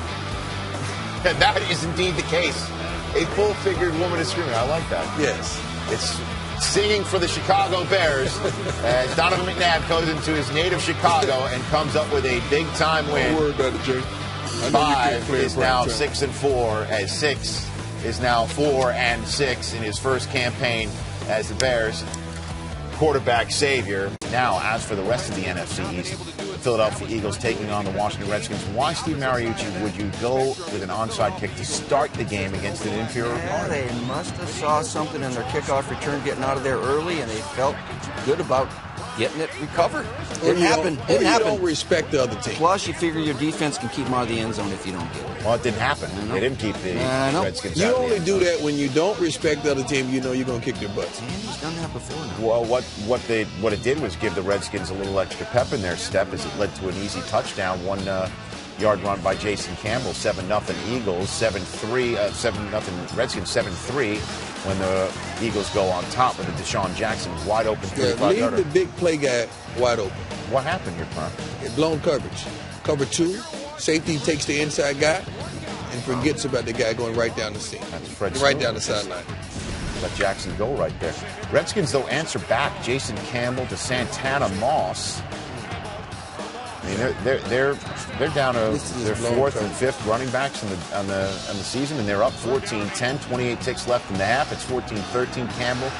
And that is indeed the case. A full-figured woman is screaming. I like that. Yes. It's singing for the Chicago Bears as Donovan McNabb goes into his native Chicago and comes up with a big-time win. Don't worry about it, Jay. 5 is now 6-4, as 6 is now 4-6 in his first campaign as the Bears quarterback savior. Now, as for the rest of the NFC East, the Philadelphia Eagles taking on the Washington Redskins. Why, Steve Mariucci, would you go with an onside kick to start the game against an inferior opponent? They must have saw something in their kickoff return getting out of there early, and they felt good about getting it recovered. Didn't happen. You don't respect the other team. Plus, you figure your defense can keep them out of the end zone if you don't get it. Well, it didn't happen. They didn't keep the Redskins out. You only do that when you don't respect the other team. You know you're going to kick their butts. Andy's done that before now. Well, what it did was give the Redskins a little extra pep in their step as it led to an easy touchdown. 1-yard run by Jason Campbell. 7-0 Eagles. 7-3. 7-0 Redskins. 7-3 when the Eagles go on top with a Deshaun Jackson wide open 35-yarder. Leave the big play guy wide open. What happened here, Prime? Blown coverage. Cover 2. Safety takes the inside guy and forgets about the guy going right down the seam. That's Fred right down the sideline. Let Jackson go right there. Redskins, though, answer back. Jason Campbell to Santana Moss. I mean, they're down to their 4th and 5th running backs on the season, and they're up 14-10. 28 ticks left in the half. It's 14-13. Campbell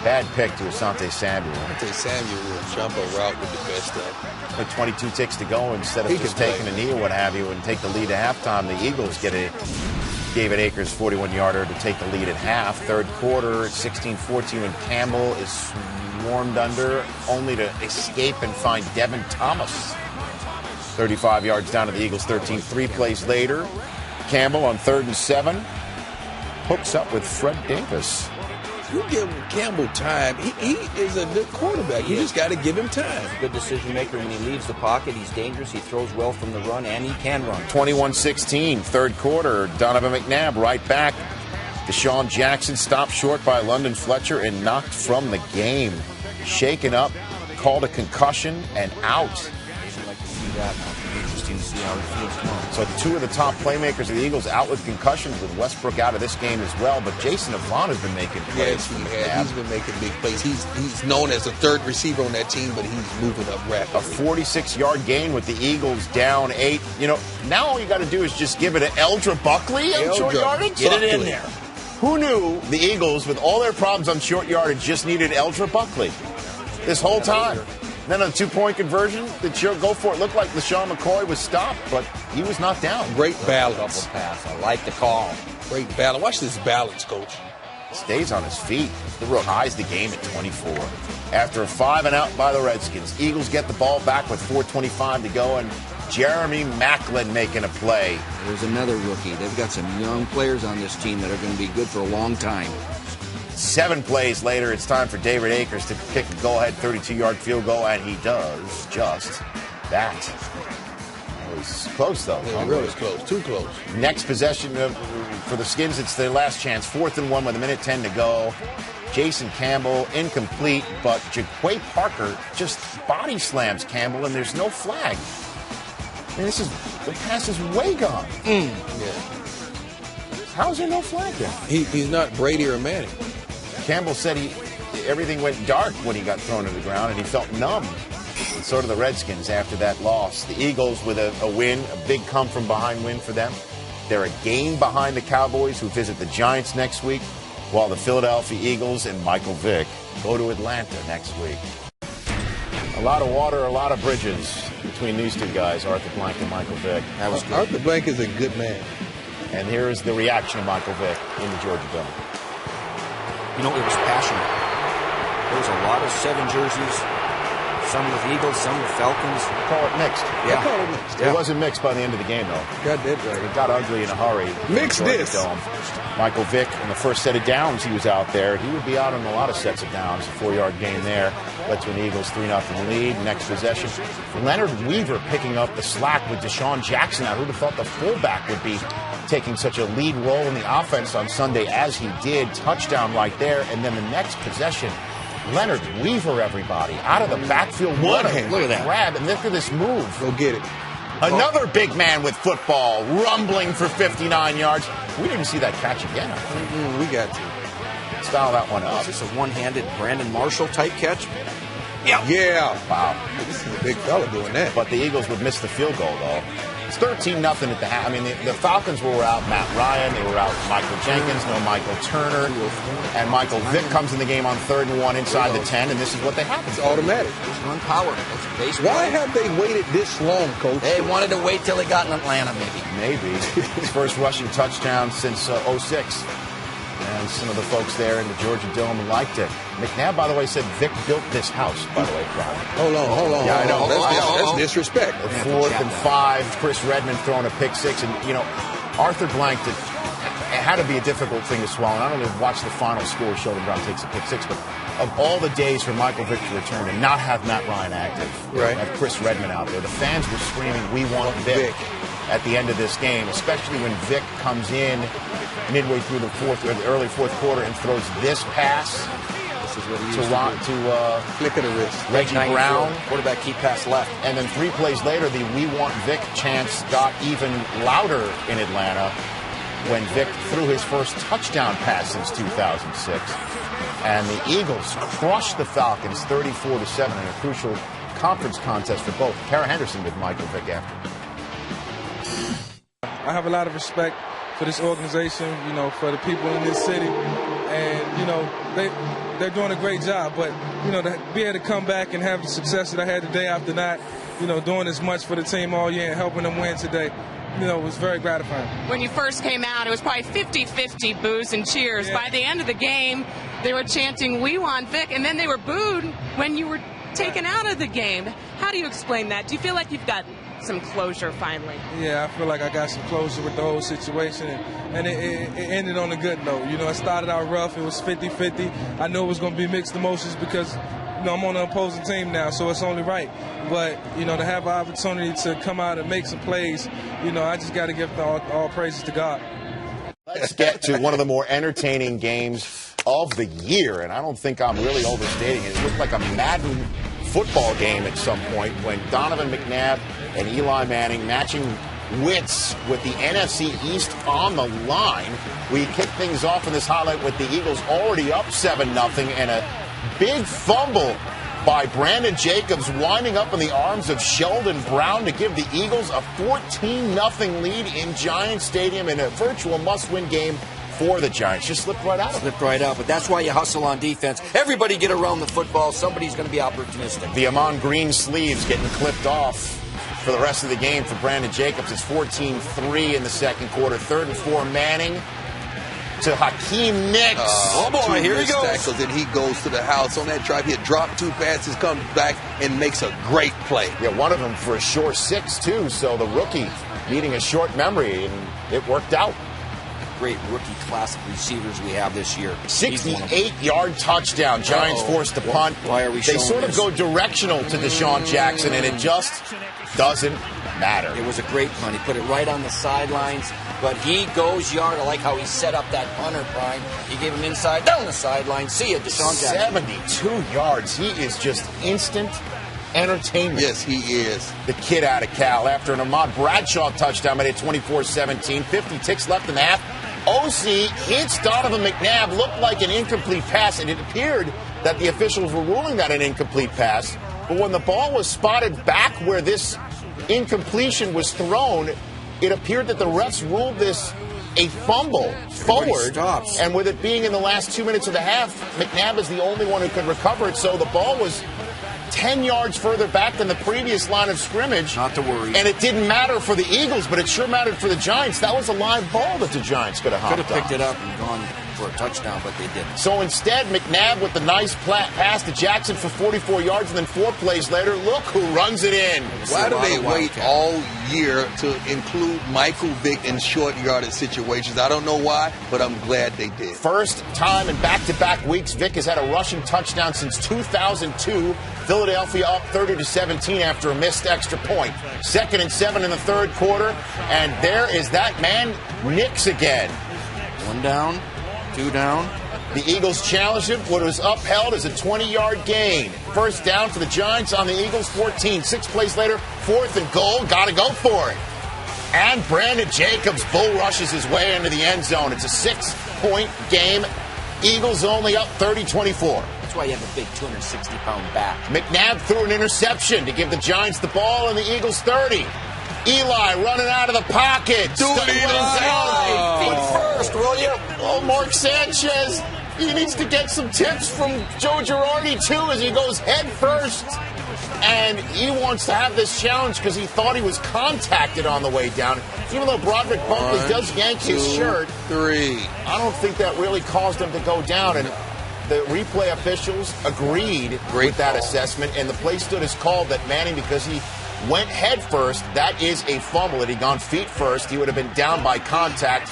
Bad pick to Asante Samuel. Asante Samuel will jump a route with the best of. With 22 ticks to go, instead of just taking a knee or what have you and take the lead at halftime, the Eagles get a David Akers 41-yarder to take the lead at half. Third quarter, it's 16-14 when Campbell is swarmed under, only to escape and find Devin Thomas 35 yards down to the Eagles 13. 3 plays later, Campbell on 3rd and 7 hooks up with Fred Davis. You give Campbell time. He is a good quarterback. You just got to give him time. Good decision maker when he leaves the pocket. He's dangerous. He throws well from the run, and he can run. 21-16, third quarter. Donovan McNabb right back. Deshaun Jackson stopped short by London Fletcher and knocked from the game. Shaken up, called a concussion, and out. I'd like to see that. Interesting to see how he feels tomorrow. So 2 of the top playmakers of the Eagles out with concussions, with Westbrook out of this game as well. But Jason Avant has been making plays. Yes, he's been making big plays. He's known as the 3rd receiver on that team, but he's moving up rapidly. A 46-yard gain with the Eagles down 8. You know, now all you got to do is just give it to Eldra Buckley on short yardage. Get it in there. Who knew the Eagles, with all their problems on short yardage, just needed Eldra Buckley this whole time? Then on the 2-point conversion, the go for it looked like LaShawn McCoy was stopped, but he was not down. Great balance. Double pass. I like the call. Great balance. Watch this balance, Coach. Stays on his feet. The Rook ties the game at 24. After a 5 and out by the Redskins, Eagles get the ball back with 4:25 to go, and Jeremy Maclin making a play. There's another rookie. They've got some young players on this team that are going to be good for a long time. 7 plays later, it's time for David Akers to kick a go-ahead 32-yard field goal, and he does just that. It was close, though. Yeah, really close. Too close. Next possession for the Skins, it's their last chance. 4th and 1 with 1:10 to go. Jason Campbell, incomplete, but Jaquay Parker just body slams Campbell, and there's no flag. I mean, the pass is way gone. Yeah. How is there no flag there? He's not Brady or Manning. Campbell said everything went dark when he got thrown to the ground, and he felt numb. And so do the Redskins after that loss. The Eagles with a win, a big come-from-behind win for them. They're a game behind the Cowboys, who visit the Giants next week, while the Philadelphia Eagles and Michael Vick go to Atlanta next week. A lot of water, a lot of bridges between these two guys, Arthur Blank and Michael Vick. That was Arthur Blank is a good man. And here is the reaction of Michael Vick in the Georgia Dome. You know, it was passionate. There was a lot of 7 jerseys, some with Eagles, some with Falcons. Call it mixed. Yeah. I call it mixed. It wasn't mixed by the end of the game, though. Got that right. It got ugly in a hurry. Mix this. Dome. Michael Vick, in the first set of downs he was out there, he would be out on a lot of sets of downs. A 4-yard gain there led to an Eagles 3-0 lead. Next possession, Leonard Weaver picking up the slack with Deshaun Jackson out. Who'd have thought the fullback would be taking such a lead role in the offense on Sunday as he did. Touchdown right there. And then the next possession, Leonard Weaver, everybody, out of the backfield. Look at that grab, and look at this move. Go get it. Another big man with football, rumbling for 59 yards. We didn't even see that catch again. We got to. Style that one up. Is this a one-handed Brandon Marshall type catch? Yeah. Wow. This is a big fella doing that. But the Eagles would miss the field goal, though. It's 13-0 at the half. I mean, the Falcons were out Matt Ryan. They were out Michael Jenkins, no Michael Turner. And Michael Vick comes in the game on 3rd and 1 inside the 10, and this is what they have. It's automatic. Just run power. Why have they waited this long, Coach? They wanted to wait till he got in Atlanta, maybe. Maybe. His first rushing touchdown since 06. And some of the folks there in the Georgia Dome liked it. McNabb, by the way, said Vic built this house, by the way, Friday. Hold on. Yeah, I know. That's disrespect. 4th and 5, Chris Redmond throwing a pick 6. And, you know, Arthur Blank, it had to be a difficult thing to swallow. Not only watch the final score, Sheldon Brown takes a pick 6, but of all the days for Michael Vick to return and not have Matt Ryan active, have Chris Redmond out there, the fans were screaming, "We want Vic," at the end of this game, especially when Vic comes in midway through the early fourth quarter and throws this pass to flick of the wrist. Reggie Brown. Quarterback keep pass left. And then 3 plays later, the "We want Vic" chants got even louder in Atlanta when Vic threw his first touchdown pass since 2006. And the Eagles crushed the Falcons 34-7 in a crucial conference contest for both. Kara Henderson with Michael Vick after. I have a lot of respect for this organization, you know, for the people in this city. And, you know, they're doing a great job. But, you know, to be able to come back and have the success that I had the day after not, you know, doing as much for the team all year and helping them win today, you know, was very gratifying. When you first came out, it was probably 50-50 boos and cheers. Yeah. By the end of the game, they were chanting, "We want Vic," and then they were booed when you were taken out of the game. How do you explain that? Do you feel like you've got some closure finally? Yeah, I feel like I got some closure with the whole situation, and it ended on a good note. You know, it started out rough. It was 50-50. I knew it was going to be mixed emotions because, you know, I'm on the opposing team now, so it's only right. But, you know, to have an opportunity to come out and make some plays, you know, I just got to give all praises to God. Let's get to one of the more entertaining games of the year, and I don't think I'm really overstating it. It looked like a Madden football game at some point when Donovan McNabb and Eli Manning matching wits with the NFC East on the line. We kick things off in this highlight with the Eagles already up 7-0 and a big fumble by Brandon Jacobs winding up in the arms of Sheldon Brown to give the Eagles a 14-0 lead in Giants Stadium in a virtual must-win game for the Giants. Just slipped right out. Slipped right out, but that's why you hustle on defense. Everybody get around the football. Somebody's going to be opportunistic. The Amon Green sleeves getting clipped off for the rest of the game for Brandon Jacobs. It's 14-3 in the second quarter. 3rd and 4 Manning to Hakeem Nicks. Oh, boy, here he goes. Tackles, and he goes to the house on that drive. He had dropped 2 passes, comes back, and makes a great play. Yeah, one of them for a short 6, too. So the rookie needing a short memory, and it worked out. Great rookie class of receivers we have this year. 68-yard touchdown. Giants forced to punt. Why are we They sort of go directional to Deshaun Jackson, and it just doesn't matter. It was a great punt. He put it right on the sidelines, but he goes yard. I like how he set up that punter, Brian. He gave him inside, down the sideline. See ya, Deshaun Jackson. 72 yards. He is just instant entertainment. Yes, he is. The kid out of Cal. After an Ahmad Bradshaw touchdown, made it 24-17. 50 ticks left in the half. OC hits Donovan McNabb. Looked like an incomplete pass, and it appeared that the officials were ruling that an incomplete pass. But when the ball was spotted back where this incompletion was thrown, it appeared that the refs ruled this a fumble forward. And with it being in the last 2 minutes of the half, McNabb is the only one who could recover it. So the ball was 10 yards further back than the previous line of scrimmage. Not to worry. And it didn't matter for the Eagles, but it sure mattered for the Giants. That was a live ball that the Giants could have hopped on. Could have picked it up and gone for a touchdown, but they didn't. So instead, McNabb with the nice pass to Jackson for 44 yards, and then 4 plays later, look who runs it in. Why do they wait all year to include Michael Vick in short yardage situations? I don't know why, but I'm glad they did. First time in back-to-back weeks, Vick has had a rushing touchdown since 2002. Philadelphia up 30-17 after a missed extra point. 2nd and 7 in the third quarter, and there is that man, Nicks again. 1 down. 2 down. The Eagles challenged him. What was upheld is a 20-yard gain. First down for the Giants on the Eagles, 14. 6 plays later, 4th and goal. Got to go for it. And Brandon Jacobs bull rushes his way into the end zone. It's a 6-point game. Eagles only up 30-24. That's why you have a big 260-pound back. McNabb threw an interception to give the Giants the ball in the Eagles' 30. Eli running out of the pocket. Feet first, will you? Oh, Mark Sanchez. He needs to get some tips from Joe Girardi, too, as he goes head first. And he wants to have this challenge because he thought he was contacted on the way down. Even though Broderick Bunkley does yank his shirt, 3. I don't think that really caused him to go down. And the replay officials agreed with that assessment, and the play stood as called that Manning, because he went head first, that is a fumble. Had he gone feet first, he would have been down by contact.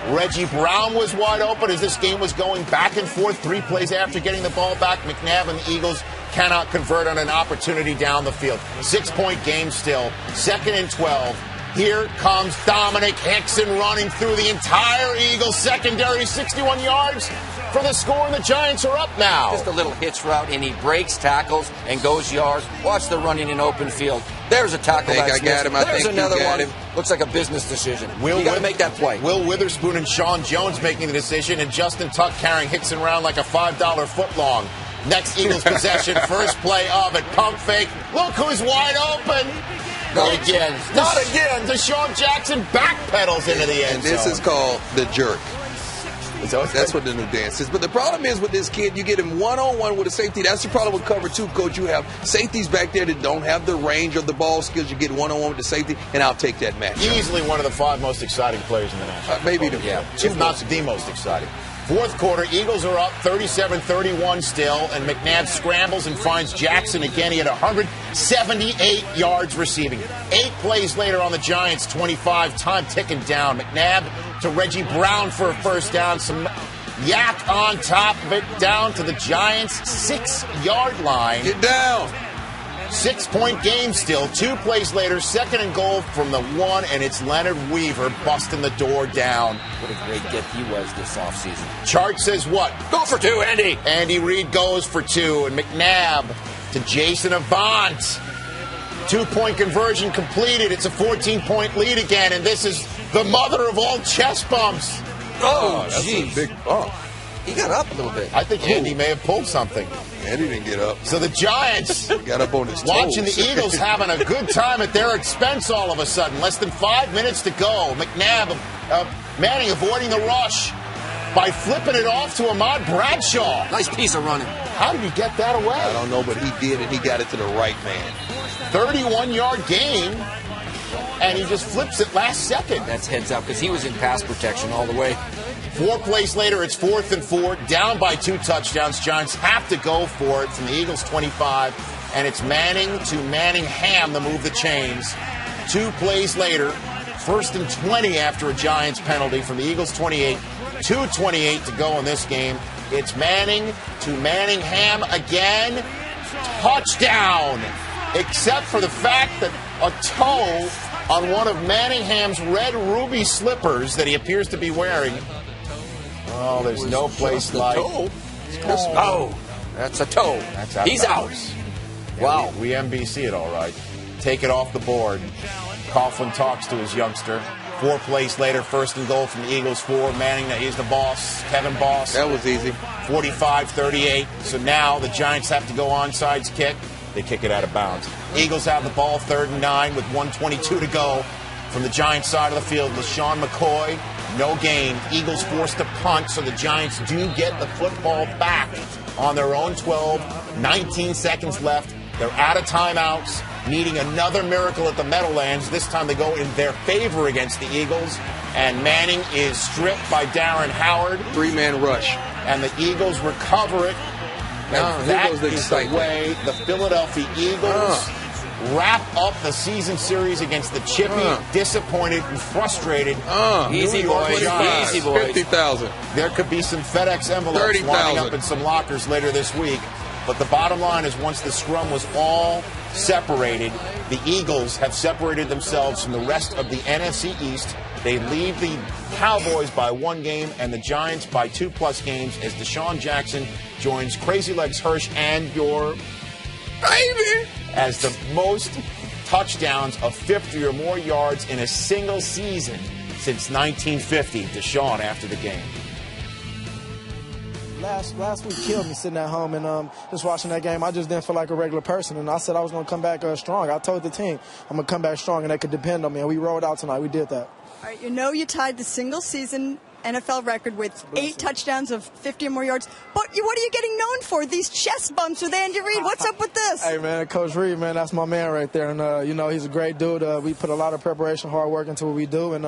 Reggie Brown was wide open as this game was going back and forth. 3 plays after getting the ball back, McNabb and the Eagles cannot convert on an opportunity down the field. 6-point game still. 2nd and 12. Here comes Dominic Hickson running through the entire Eagles secondary. 61 yards for the score, and the Giants are up now. Just a little hitch route, and he breaks tackles and goes yards. Watch the running in open field. There's a tackle. I got him. There's another one. Looks like a business decision. You got to make that play. Will Witherspoon and Sean Jones making the decision, and Justin Tuck carrying Hickson around like a $5 footlong. Next Eagles possession, first play of it. Pump fake. Look who's wide open. Not again. Not again. Deshaun Jackson backpedals into the end zone. This is called the jerk. So that's what the new dance is. But the problem is with this kid, you get him one-on-one with a safety. That's the problem with cover two, Coach. You have safeties back there that don't have the range of the ball skills. You get one-on-one with the safety, and I'll take that match. Easily one of the 5 most exciting players in the National maybe Football the, League. If not the most exciting. Fourth quarter, Eagles are up 37-31 still, and McNabb scrambles and finds Jackson again. He had 178 yards receiving. 8 plays later on the Giants, 25, time ticking down. McNabb to Reggie Brown for a first down. Some yak on top of it, down to the Giants' 6-yard line. Get down. 6-point game still. 2 plays later, second and goal from the 1, and it's Leonard Weaver busting the door down. What a great gift he was this offseason. Chart says what? Go for 2, Andy. Andy Reid goes for 2, and McNabb to Jason Avant. 2-point conversion completed. It's a 14-point lead again, and this is the mother of all chest bumps. Oh, that's a big bump. He got up a little bit. I think Andy may have pulled something. Andy didn't get up. So the Giants got up on his toes. Watching the Eagles having a good time at their expense all of a sudden. Less than 5 minutes to go. McNabb, Manning avoiding the rush by flipping it off to Ahmad Bradshaw. Nice piece of running. How did he get that away? I don't know, but he did, and he got it to the right man. 31-yard gain, and he just flips it last second. That's heads up, because he was in pass protection all the way. 4 plays later, it's 4th and 4, down by 2 touchdowns. Giants have to go for it from the Eagles' 25, and it's Manning to Manningham to move the chains. 2 plays later, 1st and 20 after a Giants penalty from the Eagles' 28. 2:28 to go in this game. It's Manning to Manningham again. Touchdown! Except for the fact that a toe on one of Manningham's red ruby slippers that he appears to be wearing. Oh, there's no place like... Oh, that's a toe. He's out. Wow. We NBC it all right. Take it off the board. Coughlin talks to his youngster. 4 plays later, 1st and goal from the Eagles 4. Manning, he's the boss. Kevin Boss. That was easy. 45-38. So now the Giants have to go onside kick. They kick it out of bounds. Eagles have the ball 3rd and 9 with 1:22 to go. From the Giants side of the field, LaShawn McCoy, no gain. Eagles forced to punt, so the Giants do get the football back on their own 12. 19 seconds left. They're out of timeouts, needing another miracle at the Meadowlands. This time they go in their favor against the Eagles, and Manning is stripped by Darren Howard. 3-man rush. And the Eagles recover it. And that is the way the Philadelphia Eagles wrap up the season series against the chippy, disappointed, and frustrated Easy boys. Easy boys. 50,000. There could be some FedEx envelopes 30,000. lining up in some lockers later this week. But the bottom line is once the scrum was all separated, the Eagles have separated themselves from the rest of the NFC East. They leave the Cowboys by 1 game and the Giants by 2+ games as Deshaun Jackson joins Crazy Legs Hirsch and your baby as the most touchdowns of 50 or more yards in a single season since 1950. Deshaun after the game. Last week killed me sitting at home and just watching that game. I just didn't feel like a regular person, and I said I was going to come back strong. I told the team I'm going to come back strong, and they could depend on me, and we rolled out tonight. We did that. All right, you know you tied the single-season NFL record with 8 touchdowns of 50 or more yards. But what are you getting known for? These chest bumps with Andy Reid. What's up with this? Hey, man, Coach Reid, man, that's my man right there. And, you know, he's a great dude. We put a lot of preparation, hard work into what we do. And,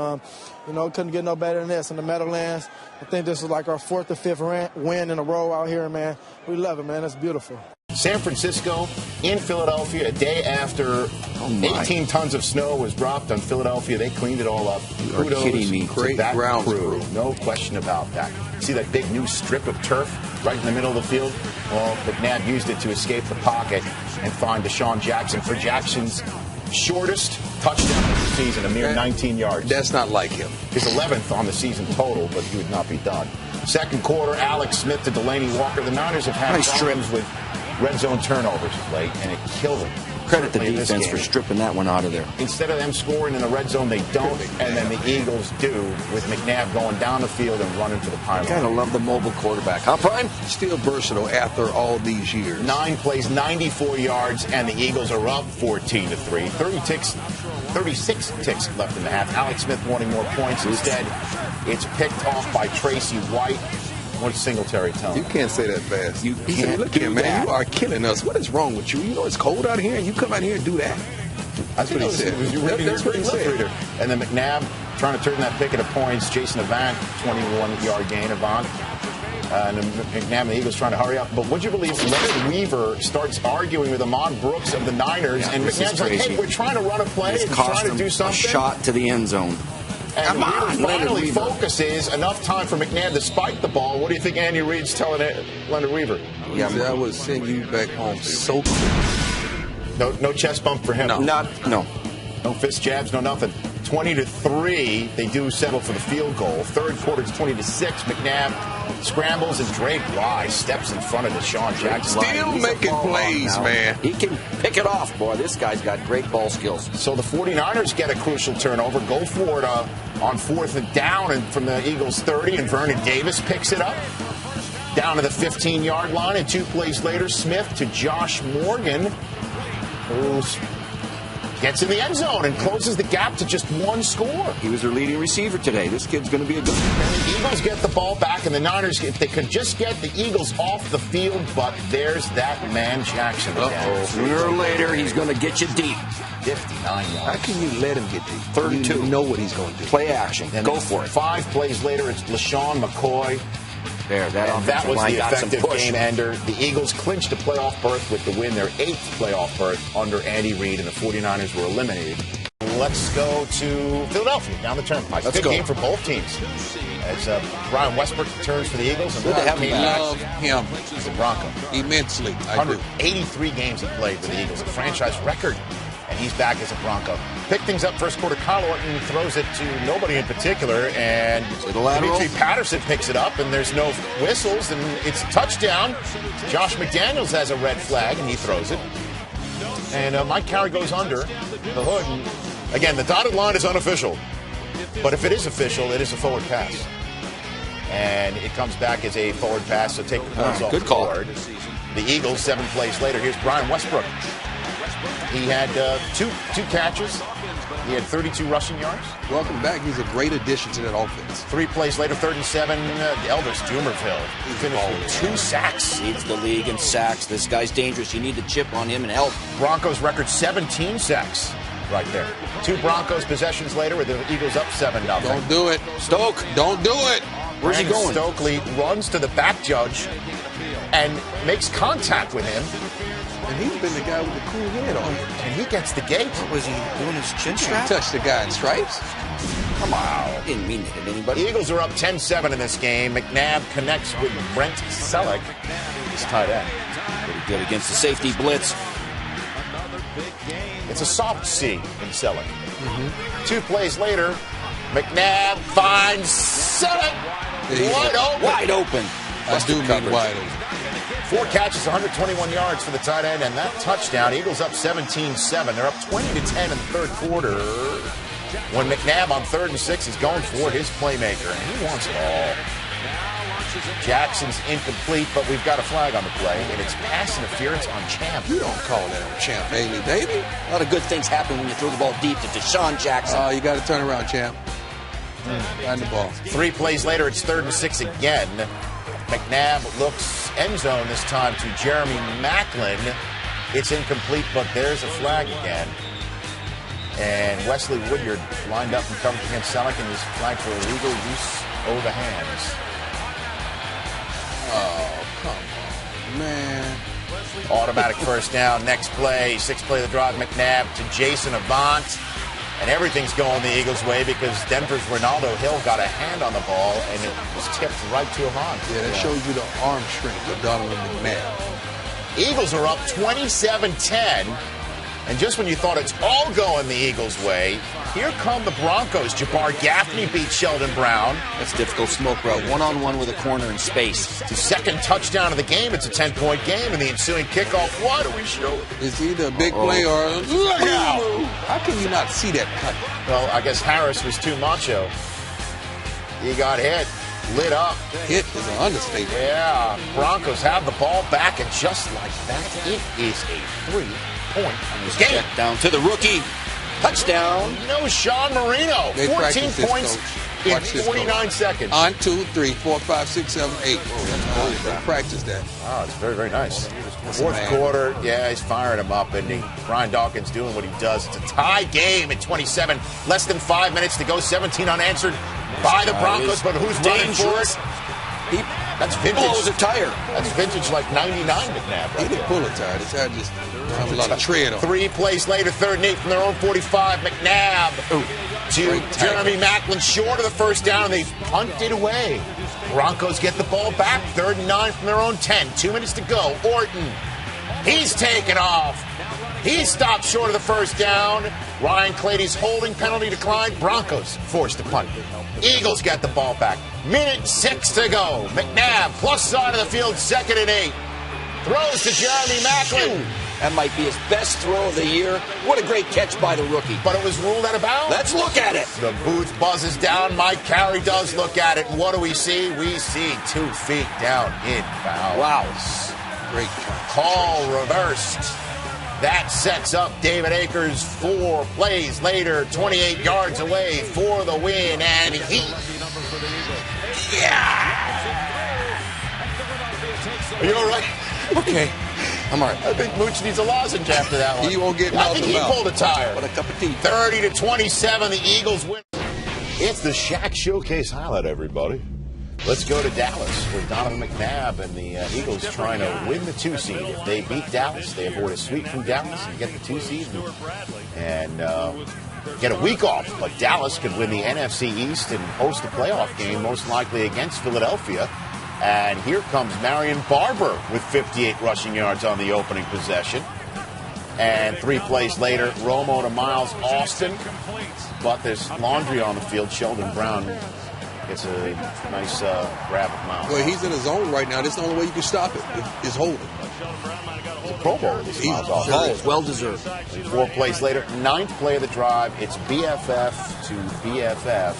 you know, couldn't get no better than this. In the Meadowlands, I think this is like our 4th or 5th win in a row out here, man. We love it, man. It's beautiful. San Francisco in Philadelphia a day after 18 tons of snow was dropped on Philadelphia. They cleaned it all up. You are kidding me. Great that crew. No question about that. See that big new strip of turf right in the middle of the field? Well, McNabb used it to escape the pocket and find Deshaun Jackson for Jackson's shortest touchdown of the season, a mere 19 yards. That's not like him. His 11th on the season total, but he would not be done. Second quarter, Alex Smith to Delaney Walker. The Niners have had problems with red zone turnovers of late, and it killed them. Credit the defense for stripping that one out of there. Instead of them scoring in the red zone, they don't, and then the Eagles do, with McNabb going down the field and running to the pylon. Gotta love the mobile quarterback. Huh, Prime? Still versatile after all these years. 9 plays, 94 yards, and the Eagles are up 14-3. 36 ticks left in the half. Alex Smith wanting more points. Instead, it's picked off by Tracy White. What's Singletary telling you? Can't say that fast. You he can't said, look do here, man, that. you are killing us. What is wrong with you? You know it's cold out here, and you come out here and do that. That's what he said. That's what he said. And then McNabb trying to turn that pick into points. Jason Avant, 21-yard gain. Avant. And McNabb and the Eagles trying to hurry up. But would you believe Leonard Weaver starts arguing with Ahmad Brooks of the Niners, and McNabb's like, hey, we're trying to run a play and trying to do something. A shot to the end zone. And Weaver finally focuses enough time for McNabb to spike the ball. What do you think Andy Reid's telling Leonard Weaver? Yeah, I would send you back home so quick. No chest bump for him. No fist jabs, no nothing. 20-3, they do settle for the field goal. Third quarter, it's 20-6. McNabb scrambles, and Drake Wise steps in front of Deshaun Jackson. Still making plays, man. He can pick it off, boy. This guy's got great ball skills. So the 49ers get a crucial turnover, go for it on 4th and down, and from the Eagles 30, and Vernon Davis picks it up down to the 15-yard line, and 2 plays later, Smith to Josh Morgan, who gets in the end zone and closes the gap to just 1 score. He was their leading receiver today. This kid's going to be a good one. And the Eagles get the ball back, and the Niners, if they could just get the Eagles off the field, but there's that man Jackson again. Sooner or later, he's going to get you deep. 59 yards. How can you let him get deep? 3rd and 2. You know what he's going to do. Play action. And go for it. 5 plays later, it's LaShawn McCoy. That was the effective game ender. The Eagles clinched a playoff berth with the win, their 8th playoff berth under Andy Reid, and the 49ers were eliminated. Let's go to Philadelphia, down the turnpike. Good game for both teams. As Brian Westbrook returns for the Eagles. And good to have him. Love him. He's a Bronco. Immensely. 183 games he played for the Eagles, a franchise record. And he's back as a Bronco. Pick things up first quarter. Kyle Orton throws it to nobody in particular, and Dimitri Patterson picks it up, and there's no whistles, and it's a touchdown. Josh McDaniels has a red flag, and he throws it. And Mike Carey goes under the hood. And again, the dotted line is unofficial, but if it is official, it is a forward pass. And it comes back as a forward pass, so take the points off the board. The Eagles, 7 plays later. Here's Brian Westbrook. He had two catches. He had 32 rushing yards. Welcome back. He's a great addition to that offense. 3 plays later, 3rd and 7. Elvis Dumerville. He finished with 2 sacks. Leads the league in sacks. This guy's dangerous. You need to chip on him and help. Broncos record 17 sacks right there. 2 Broncos possessions later with the Eagles up 7-0. Don't do it. Stoke. Don't do it. Where's he going? Stokely runs to the back judge and makes contact with him. And he's been the guy with the cool head on him. And he gets the gate. What was he doing, his chin strap? Touch the guy in stripes. Come on. Didn't mean to hit anybody. The Eagles are up 10-7 in this game. McNabb connects with Brent Selleck. He's tight end. Pretty good against the safety blitz. It's a soft C in Selleck. 2 plays later, McNabb finds Selleck. Wide open. I do mean wide open. 4 catches, 121 yards for the tight end, and that touchdown. Eagles up 17-7. They're up 20-10 in the 3rd quarter. When McNabb on 3rd and 6 is going for his playmaker, and he wants it all. Jackson's incomplete, but we've got a flag on the play, and it's pass interference on Champ. You don't call that on Champ, baby. A lot of good things happen when you throw the ball deep to Deshaun Jackson. Oh, you got to turn around, Champ. Find the ball. 3 plays later, it's 3rd and 6 again. McNabb looks end zone this time to Jeremy Maclin. It's incomplete, but there's a flag again. And Wesley Woodyard lined up and covered against Selleck, and is flagged for illegal use over the hands. Oh, come on, man. Automatic first down. Next play, 6th play of the drive, McNabb to Jason Avant. And everything's going the Eagles' way because Denver's Ronaldo Hill got a hand on the ball, and it was tipped right to Avant. Yeah, that shows you the arm strength of Donovan McNabb. Eagles are up 27-10. And just when you thought it's all going the Eagles' way, here come the Broncos. Jabbar Gaffney beats Sheldon Brown. That's difficult smoke route. One-on-one with a corner in space. It's the second touchdown of the game. It's a 10-point game. And the ensuing kickoff, what do we show? It's either a big play or look out. How can you not see that cut? Well, I guess Harris was too macho. He got hit. Lit up. Hit is an understatement. Yeah. Broncos have the ball back, and just like that, it is a 3-point game. Check down to the rookie. Touchdown. No, Sean Marino. They 14 points in this, 49 seconds. On 2, 3, 4, 5, 6, 7, 8. They practice that. Oh, it's very, very nice. Fourth quarter, yeah, he's firing him up, and Brian Dawkins doing what he does. It's a tie game at 27. Less than 5 minutes to go. 17 unanswered by the Broncos, but who's running for it? That's vintage. Blows a tire. That's vintage like 99 McNabb. He didn't pull a tire. The tire just has a lot of tread on. 3 plays later, 3rd and 8 from their own 45. McNabb to Jeremy Maclin, short of the first down, and they've punted away. Broncos get the ball back, 3rd and 9 from their own 10. 2 minutes to go. Orton, he's taken off. He stopped short of the first down. Ryan Clady's holding penalty declined. Broncos forced to punt. Eagles get the ball back. Minute 6 to go. McNabb, plus side of the field, 2nd and 8. Throws to Jeremy Maclin. That might be his best throw of the year. What a great catch by the rookie. But it was ruled out of bounds. Let's look at it. The booth buzzes down. Mike Carey does look at it. What do we see? We see 2 feet down in bounds. Wow. Great catch. Call reversed. That sets up David Akers 4 plays later, 28 yards away for the win, and Are you all right? Okay. I'm all right. I think Mooch needs a lozenge after that one. He won't get I think he pulled a tire. What a cup of tea. 30-27, the Eagles win. It's the Shaq Showcase highlight, everybody. Let's go to Dallas, where Donovan McNabb and the Eagles trying to win the 2 seed. If they beat Dallas, they avoid a sweep from Dallas and get the 2 seed and get a week off. But Dallas could win the NFC East and host a playoff game, most likely against Philadelphia. And here comes Marion Barber with 58 rushing yards on the opening possession. And 3 plays later, Romo to Miles Austin. But there's laundry on the field. Sheldon Brown gets a nice grab of Miles. Well, he's in his zone right now. That's the only way you can stop it, is holding. It's a Pro Bowl. Miles Austin. Oh, it's well deserved. 4 plays later, 9th play of the drive. It's BFF to BFF.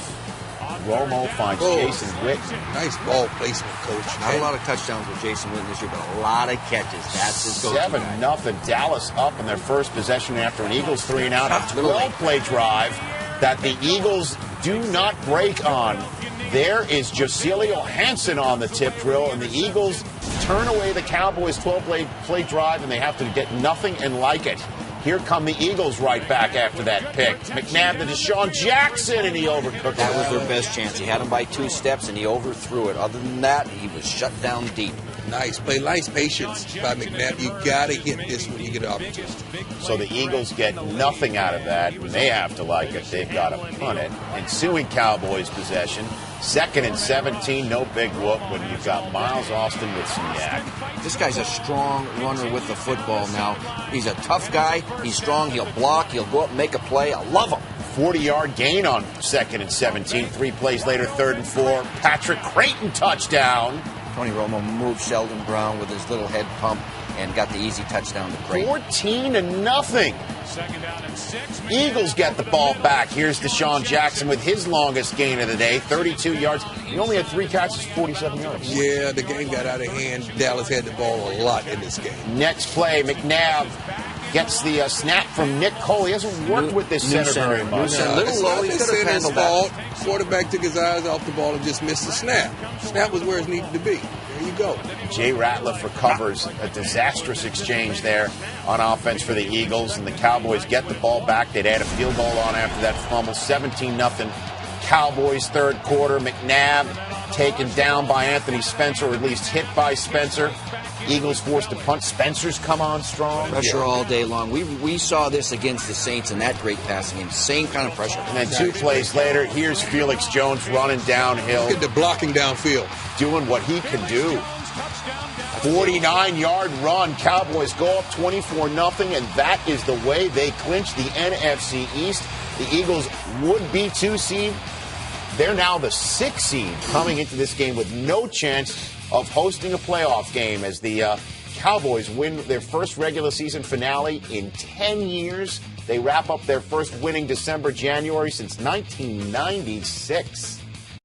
Romo finds Jason Witten. Nice ball placement, Coach. Not a lot of touchdowns with Jason Witten this year, but a lot of catches. That's his go-to. 7-0. Dallas up in their first possession after an Eagles 3 and out. A 12-play drive that the Eagles do not break on. There is Jocelio Hansen on the tip drill, and the Eagles turn away the Cowboys' 12-play drive, and they have to get nothing and like it. Here come the Eagles right back after that pick. McNabb to Deshaun Jackson, and he overcooked it. That was their best chance. He had him by 2 steps, and he overthrew it. Other than that, he was shut down deep. Nice play. Nice patience by McNabb. You got to hit this when you get an opportunity. So the Eagles get nothing out of that, and they have to like it. They've got to punt it. Ensuing Cowboys possession. 2nd and 17, no big whoop when you've got Miles Austin with some yak. This guy's a strong runner with the football now. He's a tough guy. He's strong. He'll block. He'll go up and make a play. I love him. 40-yard gain on 2nd and 17. 3 plays later, 3rd and 4. Patrick Creighton touchdown. Tony Romo moved Sheldon Brown with his little head pump and got the easy touchdown to Creighton. 14-0. Eagles get the ball back. Here's Deshaun Jackson with his longest gain of the day, 32 yards. He only had 3 catches, 47 yards. Yeah, the game got out of hand. Dallas had the ball a lot in this game. Next play, McNabb gets the snap from Nick Cole. He hasn't worked with this center very much. A little low. He could have handled that. Quarterback took his eyes off the ball and just missed the snap. Snap was where it needed to be. There you go. Jay Ratliff recovers. A disastrous exchange there on offense for the Eagles, and the Cowboys get the ball back. They'd add a field goal on after that fumble. 17-0 Cowboys 3rd quarter. McNabb taken down by Anthony Spencer, or at least hit by Spencer. Eagles forced to punt. Spencer's come on strong. Pressure all day long. We saw this against the Saints in that great passing game. Same kind of pressure. And then 2 plays later, here's Felix Jones running downhill. Get the blocking downfield. Doing what he can do. 49-yard run. Cowboys go up 24-0, and that is the way they clinch the NFC East. The Eagles would be 2 seed. They're now the 6 seed coming into this game with no chance of hosting a playoff game as the Cowboys win their first regular season finale in 10 years. They wrap up their first winning December-January since 1996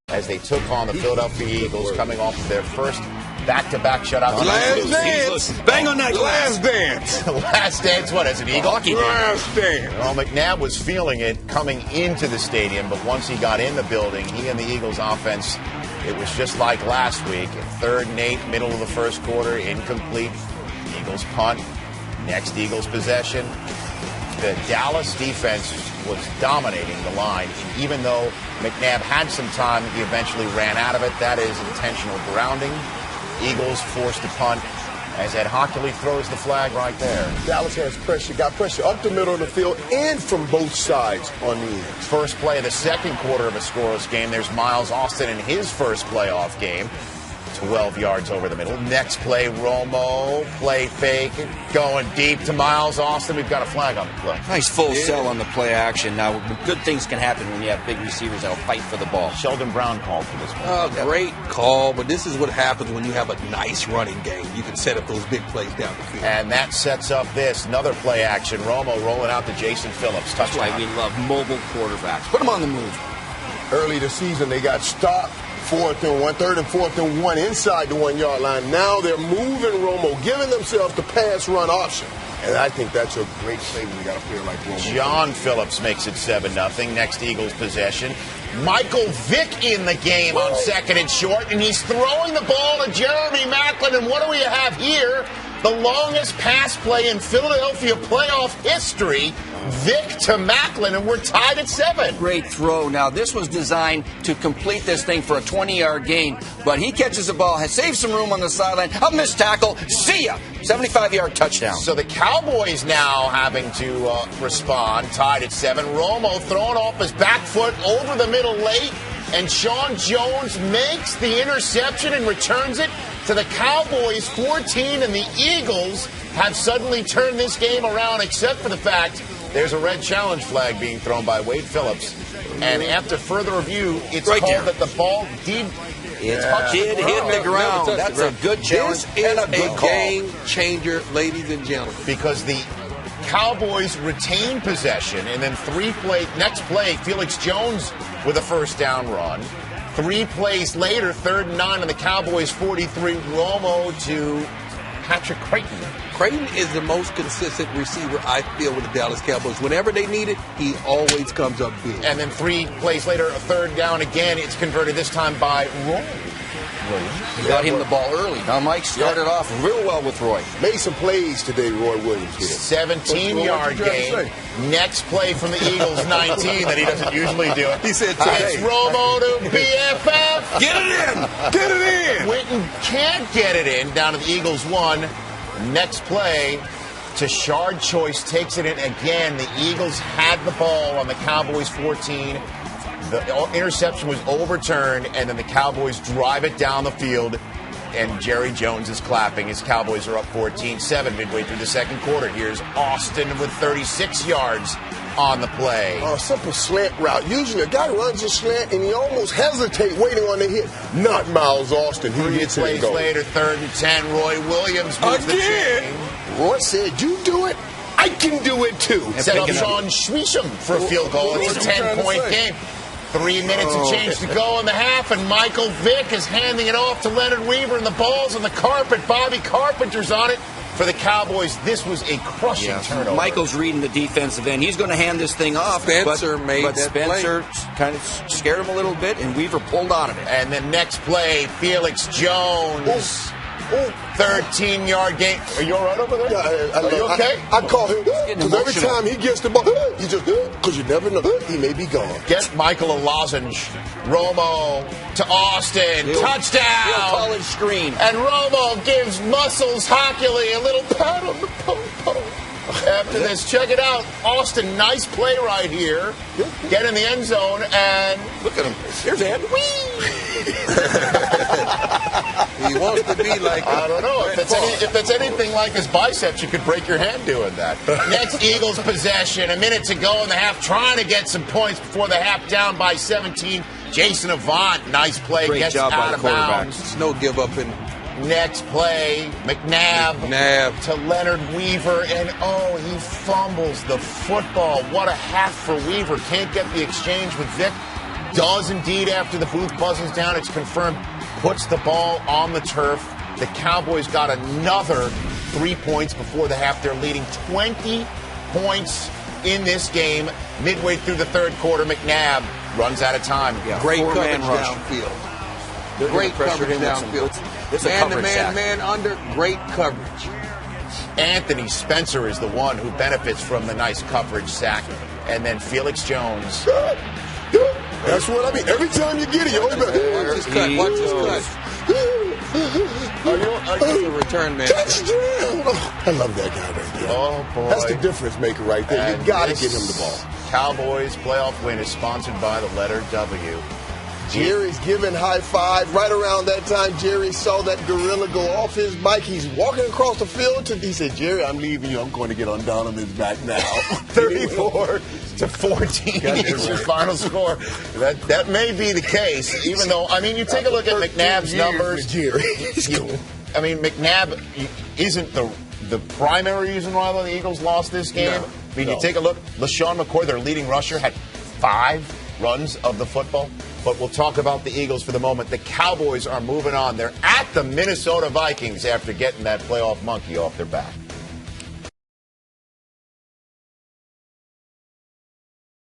as they took on the Philadelphia Eagles coming off of their first back-to-back shutout. Last dance. Bang on that Last dance. Last dance, what, as an Eagle? Last dance. Well, McNabb was feeling it coming into the stadium, but once he got in the building, he and the Eagles offense, it was just like last week. 3rd and 8, middle of the first quarter, incomplete. Eagles punt. Next Eagles possession. The Dallas defense was dominating the line. Even though McNabb had some time, he eventually ran out of it. That is intentional grounding. Eagles forced to punt as Ed Hockley throws the flag right there. Dallas has pressure, got pressure up the middle of the field and from both sides on the end. First play of the second quarter of a scoreless game. There's Miles Austin in his first playoff game. 12 yards over the middle. Next play, Romo, play fake, going deep to Miles Austin. We've got a flag on the play. Nice full sell on the play action. Now, good things can happen when you have big receivers that'll fight for the ball. Sheldon Brown called for this one. Oh, great call, but this is what happens when you have a nice running game. You can set up those big plays down the field. And that sets up this. Another play action. Romo rolling out to Jason Phillips. Touchdown. That's why we love mobile quarterbacks. Put them on the move. Early this season, they got stopped. 4th and 1, 3rd and 4th and 1 inside the 1 yard line. Now they're moving Romo, giving themselves the pass run option. And I think that's a great play when you got a player like Romo. John Phillips makes it 7-0. Next Eagles possession. Michael Vick in the game on 2nd and short, and he's throwing the ball to Jeremy Maclin. And what do we have here? The longest pass play in Philadelphia playoff history. Vick to Maclin, and we're tied at 7. Great throw. Now, this was designed to complete this thing for a 20-yard gain, but he catches the ball, has saved some room on the sideline. A missed tackle. See ya. 75-yard touchdown. So the Cowboys now having to respond, tied at 7. Romo throwing off his back foot over the middle late, and Sean Jones makes the interception and returns it to the Cowboys 14, and the Eagles have suddenly turned this game around, except for the fact there's a red challenge flag being thrown by Wade Phillips. And after further review, it's right called there. that the ball did hit the ground. That's a good challenge and a good call. Game changer, ladies and gentlemen. Because the Cowboys retain possession, and then next play, Felix Jones with a first down run. 3 plays later, 3rd and 9 on the Cowboys 43, Romo to Patrick Creighton. Creighton is the most consistent receiver, I feel, with the Dallas Cowboys. Whenever they need it, he always comes up big. And then 3 plays later, a 3rd down again. It's converted this time by Roy Williams. You got him the ball early. Now, Mike started off real well with Roy. Made some plays today, Roy Williams did. 17-yard gain. Next play from the Eagles, 19, that he doesn't usually do it. He said today. It's Romo to BFF. Get it in! Get it in! Witten can't get it in. Down to the Eagles 1. Next play, Tashard Choice takes it in again. The Eagles had the ball on the Cowboys 14. The interception was overturned, and then the Cowboys drive it down the field, and Jerry Jones is clapping. His Cowboys are up 14-7 midway through the second quarter. Here's Austin with 36 yards on the play. A simple slant route. Usually a guy runs a slant, and he almost hesitates waiting on the hit. Not Miles Austin. He 3 gets it plays and goes. Later, 3rd and 10, Roy Williams moves the chain. Roy said, you do it, I can do it too. Set up Sean Schweischem for a field goal. It's a 10-point game. 3 minutes and change to go in the half, and Michael Vick is handing it off to Leonard Weaver, and the ball's on the carpet. Bobby Carpenter's on it for the Cowboys. This was a crushing turnover. Michael's reading the defensive end. He's going to hand this thing off. Spencer made but that Spencer kind of scared him a little bit, and Weaver pulled out of it. And the next play, Felix Jones. 13-yard gain. Are you all right over there? Are you okay? I call him because every time he gets the ball, he just because you never know, he may be gone. Get Michael a lozenge. Romo to Austin. Touchdown. College screen. And Romo gives Muscles Hockley a little pat on the pom-pom. After this, check it out. Austin, nice play right here. Get in the end zone, and look at him. Here's Ed. Whee! He wants to be like I don't know. If it's anything like his biceps, you could break your hand doing that. Next Eagles possession. A minute to go in the half, trying to get some points before the half, down by 17. Jason Avant, nice play. Great gets job by out the of quarterback. bounds. It's no give up in. Next play, McNabb to Leonard Weaver, and he fumbles the football. What a half for Weaver. Can't get the exchange with Vic. Does indeed after the booth buzzes down. It's confirmed. Puts the ball on the turf. The Cowboys got another 3 points before the half. They're leading 20 points in this game. Midway through the third quarter, McNabb runs out of time. Yeah, great coverage downfield. Great coverage downfield. Man under, great coverage. Anthony Spencer is the one who benefits from the nice coverage sack. And then Felix Jones. That's what I mean. Every time you get it, you always watch his cut. Watch his cut. He's a return man. I love that guy right there. Oh, boy. That's the difference maker right there. And you got to get him the ball. Cowboys playoff win is sponsored by the letter W. Jerry's giving high five. Right around that time, Jerry saw that gorilla go off his bike. He's walking across the field. He said, Jerry, I'm leaving you. I'm going to get on Donovan's back now. 34-14 is your final score. That may be the case, even though, you take a look at McNabb's numbers. McNabb isn't the primary reason why the Eagles lost this game. You take a look, LaShawn McCoy, their leading rusher, had 5 runs of the football. But we'll talk about the Eagles for the moment. The Cowboys are moving on. They're at the Minnesota Vikings after getting that playoff monkey off their back.